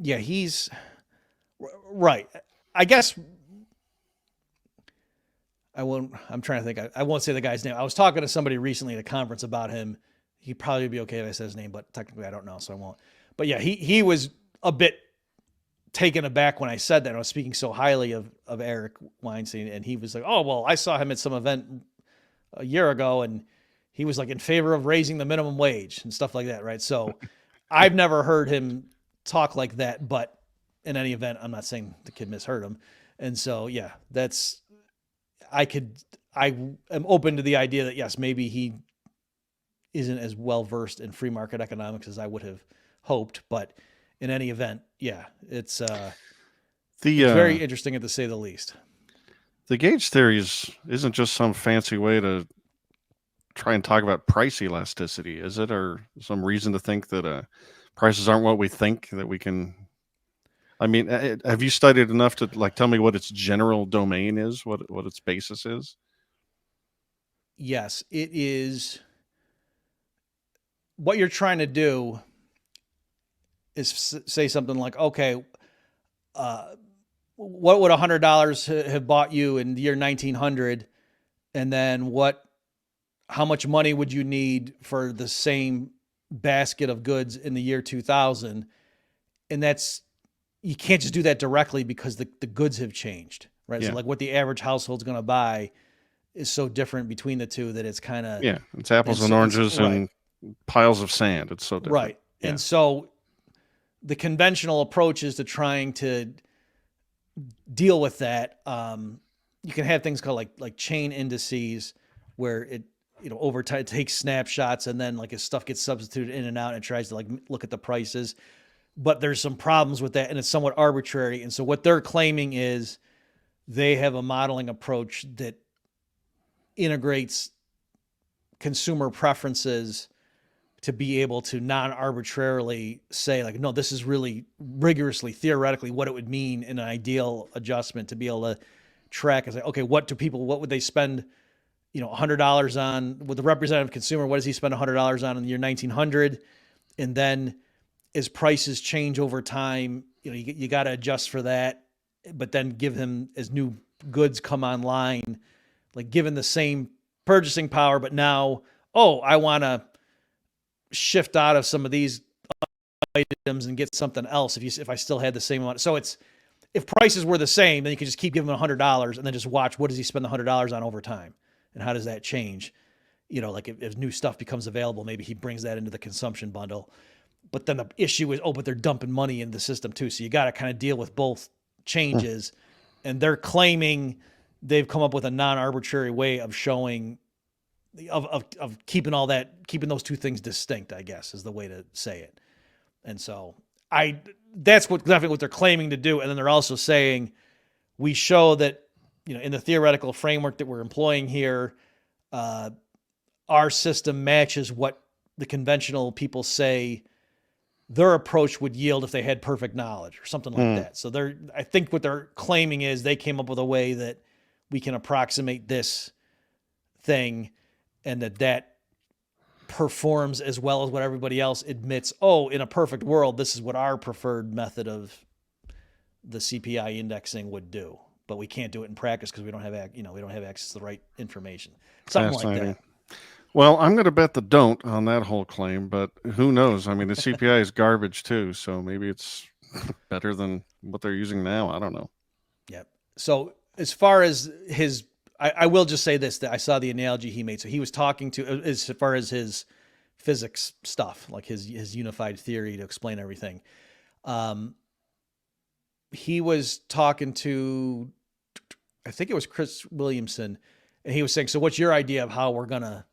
Yeah, he's right. I guess I'm trying to think. I won't say the guy's name. I was talking to somebody recently at a conference about him. He'd probably be okay if I said his name, but technically I don't know, so I won't. But yeah, he was a bit taken aback when I said that. I was speaking so highly of Eric Weinstein, and he was like, "Oh, well, I saw him at some event a year ago, and he was like in favor of raising the minimum wage and stuff like that," right? So I've never heard him talk like that, but in any event, I'm not saying the kid misheard him. And so, yeah, I am open to the idea that yes, maybe he isn't as well versed in free market economics as I would have hoped, but in any event, yeah, it's The very interesting to say the least. the gauge theory isn't just some fancy way to try and talk about price elasticity, is it? Or some reason to think that prices aren't what we think, that we can. I mean, have you studied enough to like tell me what its general domain is, what its basis is? Yes, it is. What you're trying to do is say something like, okay, what would $100 have bought you in the year 1900, and then how much money would you need for the same basket of goods in the year 2000? And you can't just do that directly because the goods have changed, right? Yeah. So like what the average household's going to buy is so different between the two that it's kind of, Yeah, it's apples and oranges and piles of sand. It's so different. right. Yeah. And so the conventional approach is to trying to deal with that. You can have things called like chain indices, where it, over time it takes snapshots, and then like as stuff gets substituted in and out, and it tries to like look at the prices. But there's some problems with that, and it's somewhat arbitrary. And so what they're claiming is they have a modeling approach that integrates consumer preferences to be able to non-arbitrarily say like, no, this is really rigorously, theoretically what it would mean in an ideal adjustment, to be able to track and say, okay, what would they spend, $100 on with the representative consumer? What does he spend $100 on in the year 1900? And then as prices change over time, you got to adjust for that, but then give him, as new goods come online, like given the same purchasing power, but now, I want to shift out of some of these items and get something else if I still had the same amount. So if prices were the same, then you could just keep giving him $100 and then just watch what does he spend the $100 on over time, and how does that change? Like if new stuff becomes available, maybe he brings that into the consumption bundle. But then the issue is, but they're dumping money in the system too. So you got to kind of deal with both changes. And they're claiming they've come up with a non-arbitrary way of showing, of keeping those two things distinct, I guess is the way to say it. And so that's definitely what they're claiming to do. And then they're also saying, we show that, in the theoretical framework that we're employing here, our system matches what the conventional people say their approach would yield if they had perfect knowledge or something like that. So I think what they're claiming is they came up with a way that we can approximate this thing, and that performs as well as what everybody else admits. In a perfect world, this is what our preferred method of the CPI indexing would do, but we can't do it in practice because we don't have access to the right information. Something like that. Well, I'm going to bet the don't on that whole claim, but who knows? I mean, the CPI is garbage too, so maybe it's better than what they're using now. I don't know. Yep. So as far as I will just say this, that I saw the analogy he made. So he was talking to, as far as his physics stuff, like his unified theory to explain everything. He was talking to, I think it was Chris Williamson, and he was saying, so what's your idea of how we're going to,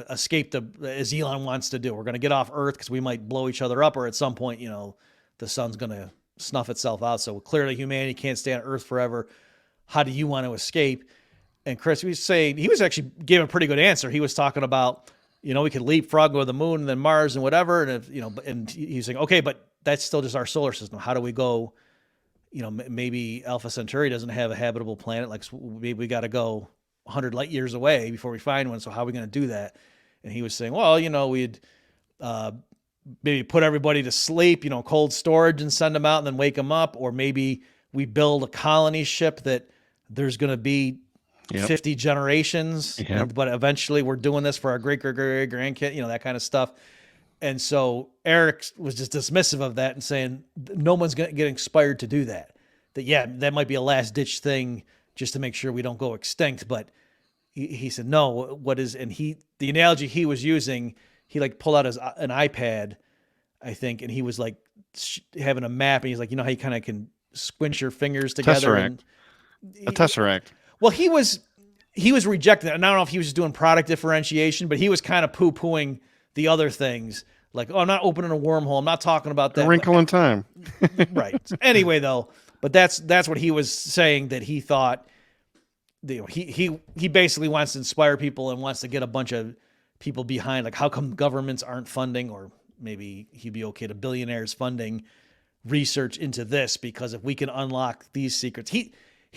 escape as Elon wants to do? We're going to get off Earth because we might blow each other up, or at some point, the sun's going to snuff itself out. So clearly humanity can't stay on Earth forever. How do you want to escape? And Chris was saying, he was actually gave a pretty good answer. He was talking about, we could leapfrog, go to the moon and then Mars and whatever. And and he's saying, okay, but that's still just our solar system. How do we go, maybe Alpha Centauri doesn't have a habitable planet. Like maybe we got to go 100 light years away before we find one. So how are we going to do that? And he was saying, well, we'd maybe put everybody to sleep, cold storage and send them out and then wake them up. Or maybe we build a colony ship that there's going to be 50 generations, but eventually we're doing this for our great-great-great-grandkid, that kind of stuff. And so Eric was just dismissive of that and saying, no one's going to get inspired to do that. That might be a last-ditch thing just to make sure we don't go extinct. But he said, no, the analogy he was using, he like pulled out an iPad, I think, and he was like having a map, and he's like, how you kind of can squinch your fingers together. Tesseract. A tesseract. Well, he was rejecting that. And I don't know if he was just doing product differentiation, but he was kind of poo-pooing the other things like, oh, I'm not opening a wormhole. I'm not talking about A that. wrinkle in time. Right. Anyway, though, but that's what he was saying, that he thought, he basically wants to inspire people and wants to get a bunch of people behind, like, how come governments aren't funding, or maybe he'd be okay to billionaires funding research into this, because if we can unlock these secrets, he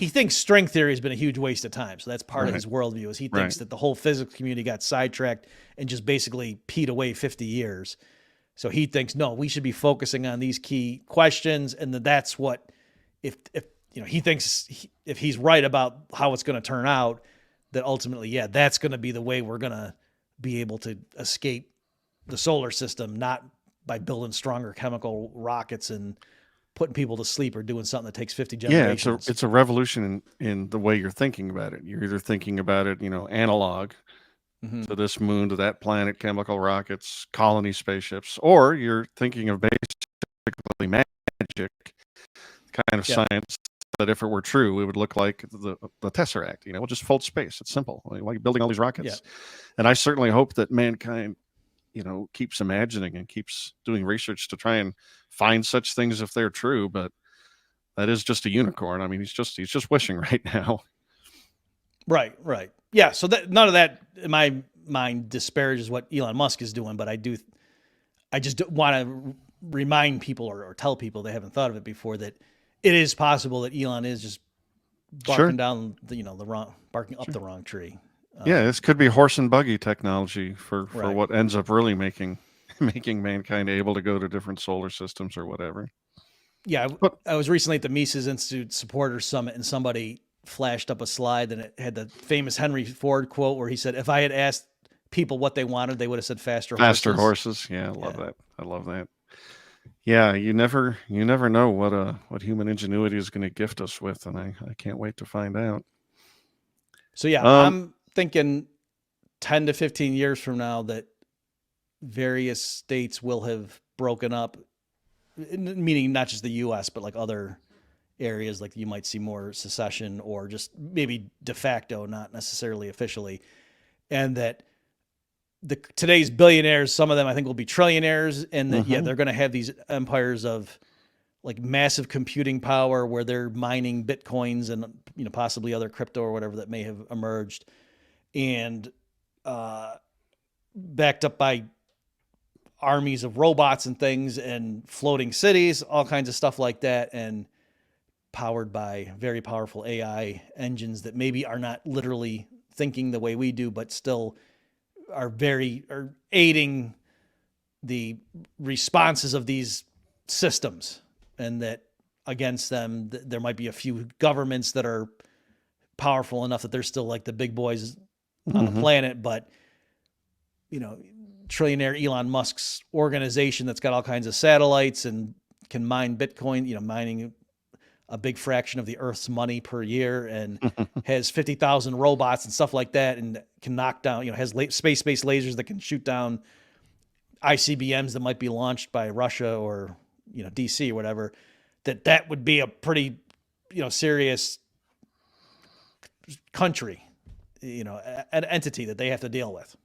thinks string theory has been a huge waste of time. So that's part of his worldview, is he thinks that the whole physics community got sidetracked and just basically peed away 50 years. So he thinks, no, we should be focusing on these key questions. And that's what, if he thinks if he's right about how it's going to turn out, that ultimately, that's going to be the way we're going to be able to escape the solar system, not by building stronger chemical rockets and putting people to sleep or doing something that takes 50 generations. Yeah, it's a revolution in the way you're thinking about it. You're either thinking about it, analog to this moon, to that planet, chemical rockets, colony spaceships, or you're thinking of basically magic, kind of science that if it were true, it would look like the Tesseract. We'll just fold space. It's simple. Why are you building all these rockets? Yeah. And I certainly hope that mankind keeps imagining and keeps doing research to try and find such things if they're true. But that is just a unicorn. I mean, he's just wishing right now. Right. Yeah. So that none of that in my mind disparages what Elon Musk is doing, but I just want to remind people or tell people they haven't thought of it before, that it is possible that Elon is just barking down the barking up the wrong tree. Yeah, this could be horse and buggy technology for what ends up really making mankind able to go to different solar systems or whatever. Yeah, I was recently at the Mises Institute Supporters Summit, and somebody flashed up a slide, and it had the famous Henry Ford quote where he said, "If I had asked people what they wanted, they would have said faster horses." Yeah, I love that. I love that. Yeah, you never know what human ingenuity is going to gift us with, and I can't wait to find out. So I'm thinking 10 to 15 years from now that various states will have broken up, meaning not just the U.S., but like other areas, like you might see more secession or just maybe de facto, not necessarily officially. And that today's billionaires, some of them I think will be trillionaires, and that, they're going to have these empires of like massive computing power where they're mining Bitcoins and, possibly other crypto or whatever that may have emerged, and backed up by armies of robots and things and floating cities, all kinds of stuff like that, and powered by very powerful AI engines that maybe are not literally thinking the way we do, but still are aiding the responses of these systems. And that against them, there might be a few governments that are powerful enough that they're still like the big boys on the planet, but trillionaire Elon Musk's organization that's got all kinds of satellites and can mine Bitcoin, mining a big fraction of the Earth's money per year, and has 50,000 robots and stuff like that, and can knock down, has space-based lasers that can shoot down ICBMs that might be launched by Russia or, DC or whatever, that would be a pretty, serious country, an entity that they have to deal with.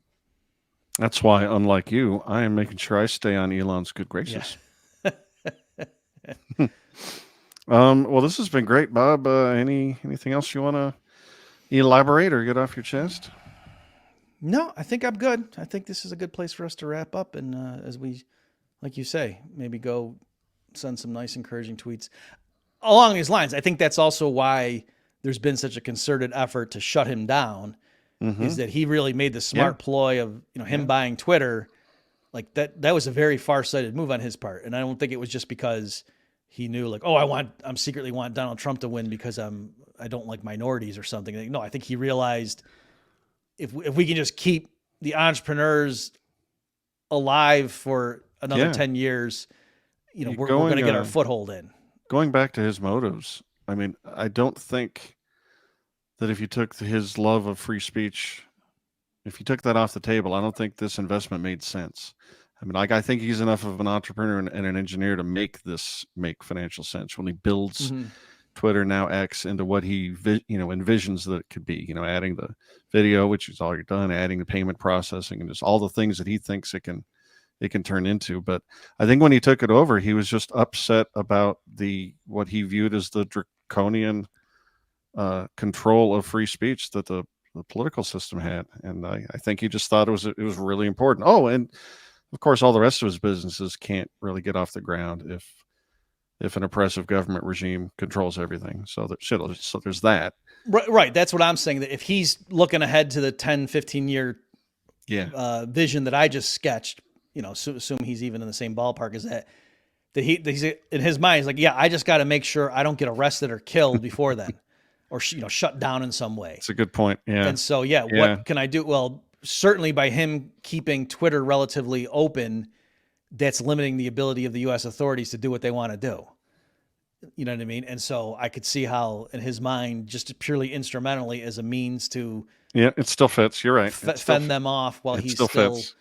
That's why, unlike you, I am making sure I stay on Elon's good graces. Yeah. Well, this has been great, Bob. Anything else you want to elaborate or get off your chest? No, I think I'm good. I think this is a good place for us to wrap up. And as we, like you say, maybe go send some nice, encouraging tweets along these lines. I think that's also why there's been such a concerted effort to shut him down, is that he really made the smart ploy of, him buying Twitter. Like that was a very far-sighted move on his part. And I don't think it was just because he knew like, oh, I'm secretly want Donald Trump to win because I don't like minorities or something. No, I think he realized if we can just keep the entrepreneurs alive for another 10 years, we're going to get our foothold in. Going back to his motives, I mean, I don't think that if you took his love of free speech, if you took that off the table, I don't think this investment made sense. I mean, I think he's enough of an entrepreneur and an engineer to make financial sense when he builds Twitter, now X, into what he envisions that it could be. Adding the video, which is already done, adding the payment processing, and just all the things that he thinks it can it can turn into. But I think when he took it over, he was just upset about what he viewed as the draconian control of free speech that the political system had, and I think he just thought it was really important. Oh, and of course, all the rest of his businesses can't really get off the ground if an oppressive government regime controls everything. So there's that. Right. That's what I'm saying. That if he's looking ahead to the 10, 15 year vision that I just sketched, assume he's even in the same ballpark as that he's in his mind, he's like, yeah, I just got to make sure I don't get arrested or killed before then, or shut down in some way. It's a good point. Yeah. And so, what can I do? Well, certainly by him keeping Twitter relatively open, that's limiting the ability of the U.S. authorities to do what they want to do. You know what I mean? And so I could see how, in his mind, just purely instrumentally as a means to it still fits. You're right. Fend them off while he's still fits.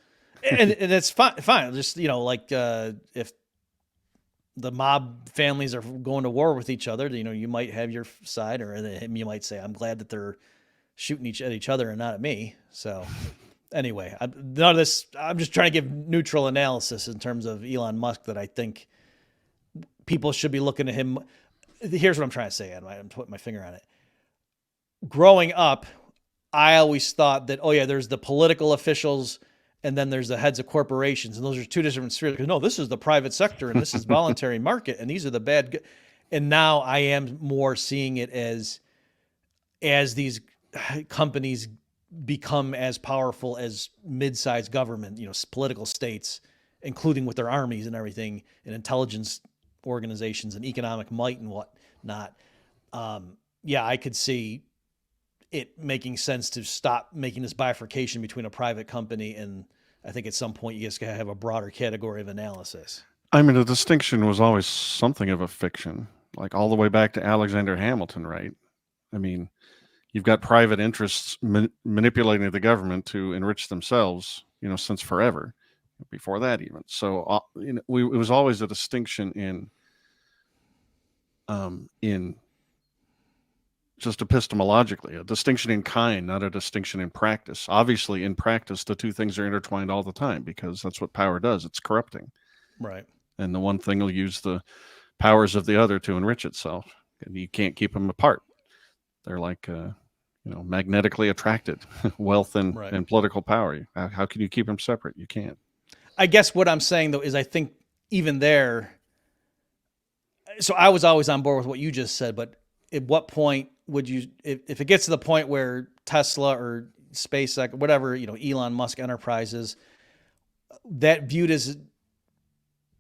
and it's fine. Just if the mob families are going to war with each other, you might have your side, or you might say, I'm glad that they're shooting at each other and not at me. So anyway, none of this, I'm just trying to give neutral analysis in terms of Elon Musk, that I think people should be looking at him. Here's what I'm trying to say, Adam. I'm putting my finger on it. Growing up, I always thought that, there's the political officials and then there's the heads of corporations, and those are two different spheres. No, this is the private sector and this is voluntary market, and these are the bad. And now I am more seeing it as these companies become as powerful as mid-sized government, political states, including with their armies and everything, and intelligence organizations and economic might and whatnot. I could see it making sense to stop making this bifurcation between a private company, and I think at some point you just gotta have a broader category of analysis. I mean, the distinction was always something of a fiction, like all the way back to Alexander Hamilton, right? I mean, you've got private interests manipulating the government to enrich themselves, since forever, before that even. So, it was always a distinction in just epistemologically, a distinction in kind, not a distinction in practice. Obviously, in practice, the two things are intertwined all the time, because that's what power does. It's corrupting. Right. And the one thing will use the powers of the other to enrich itself. And you can't keep them apart. They're like, magnetically attracted, wealth and political power. How can you keep them separate? You can't. I guess what I'm saying, though, is I think even there, so I was always on board with what you just said, but at what point would you, if it gets to the point where Tesla or SpaceX, whatever, Elon Musk Enterprises, that viewed as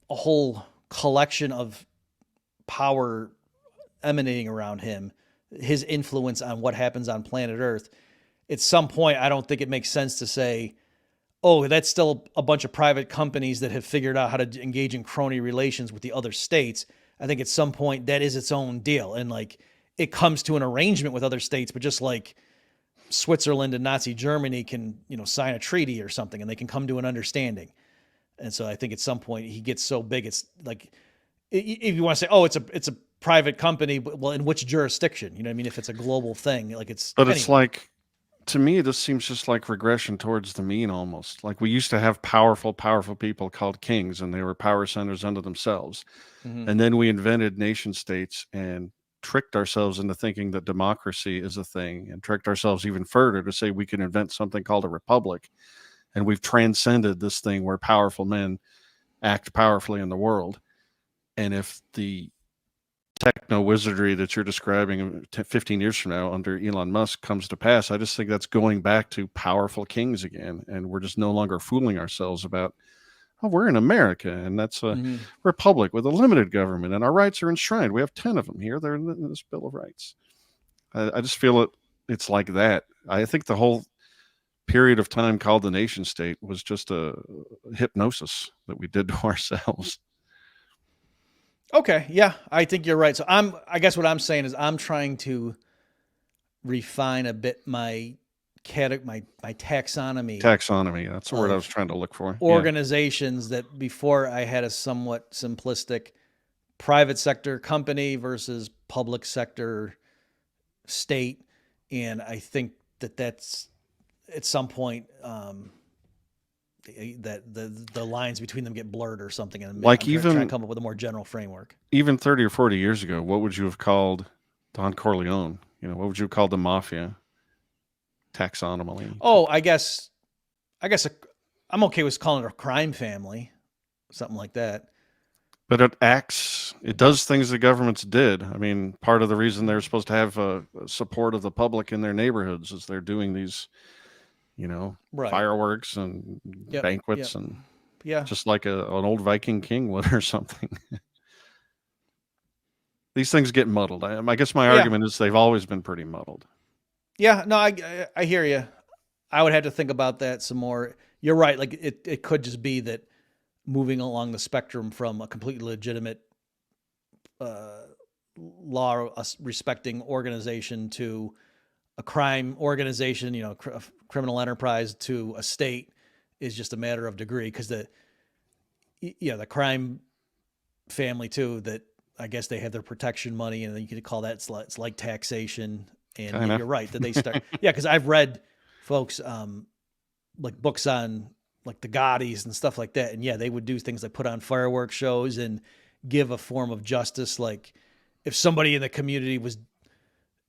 a whole collection of power emanating around him, his influence on what happens on planet Earth, at some point, I don't think it makes sense to say, oh, that's still a bunch of private companies that have figured out how to engage in crony relations with the other states. I think at some point that is its own deal. And it comes to an arrangement with other states, but just like Switzerland and Nazi Germany can, sign a treaty or something, and they can come to an understanding. And so I think at some point he gets so big, it's like, if you want to say, oh, it's a private company, but well, in which jurisdiction? You know what I mean? If it's a global thing, it's. But anyway. It's like, to me, this seems just like regression towards the mean almost. Like we used to have powerful people called kings, and they were power centers unto themselves. Mm-hmm. And then we invented nation states and tricked ourselves into thinking that democracy is a thing, and tricked ourselves even further to say we can invent something called a republic. And we've transcended this thing where powerful men act powerfully in the world. And if the techno wizardry that you're describing 15 years from now under Elon Musk comes to pass, I just think that's going back to powerful kings again. And we're just no longer fooling ourselves about, oh, we're in America, and that's a republic with a limited government, and our rights are enshrined. We have 10 of them here. They're in this Bill of Rights. I just feel it's like that. I think the whole period of time called the nation state was just a hypnosis that we did to ourselves. Okay. Yeah, I think you're right. So I guess what I'm saying is I'm trying to refine a bit my taxonomy. Taxonomy. That's the word I was trying to look for. Organizations that before I had a somewhat simplistic private sector company versus public sector state. And I think that's at some point, that the lines between them get blurred or something. And Like I'm trying to even come up with a more general framework. 30 or 40 years ago, what would you have called Don Corleone? You know, what would you have called the mafia? Tax anomaly. Oh, I guess I'm okay with calling it a crime family, something like that. But it does things the governments did. I mean, part of the reason they're supposed to have support of the public in their neighborhoods is they're doing these, Right. fireworks and Yep, banquets yep. and Yeah. just like an old Viking king would or something. These things get muddled. I guess my argument is they've always been pretty muddled. Yeah, no, I hear you. I would have to think about that some more. You're right. Like it could just be that moving along the spectrum from a completely legitimate law respecting organization to a crime organization, a criminal enterprise to a state is just a matter of degree. Because the crime family too, that I guess they have their protection money, and then you could call that it's like taxation. And Kinda. you're right that they start. Yeah, because I've read folks like books on like the Gaudis and stuff like that, and yeah, they would do things like put on fireworks shows and give a form of justice. Like if somebody in the community was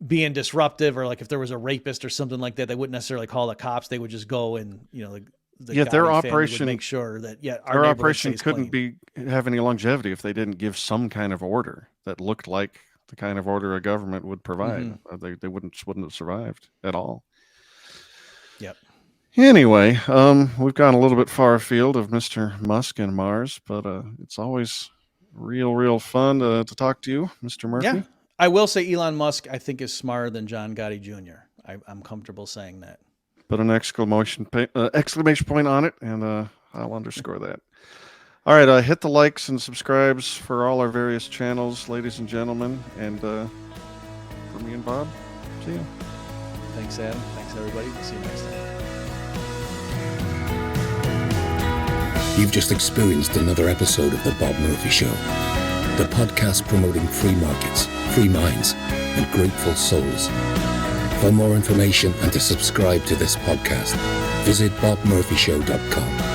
being disruptive, or like if there was a rapist or something like that, they wouldn't necessarily call the cops. They would just go and the Their Gaudi family operation would make sure that our their neighborhood operation stays couldn't clean. have any longevity if they didn't give some kind of order that looked like the kind of order a government would provide. They wouldn't have survived at all. Yep. Anyway, we've gone a little bit far afield of Mr. Musk and Mars, but it's always real fun to talk to you, Mr. Murphy. Yeah, I will say Elon Musk, I think, is smarter than John Gotti Jr. I'm comfortable saying that. Put an exclamation point on it, and I'll underscore that. All right, hit the likes and subscribes for all our various channels, ladies and gentlemen. And for me and Bob, see you. Thanks, Adam. Thanks, everybody. See you next time. You've just experienced another episode of The Bob Murphy Show, the podcast promoting free markets, free minds, and grateful souls. For more information and to subscribe to this podcast, visit bobmurphyshow.com.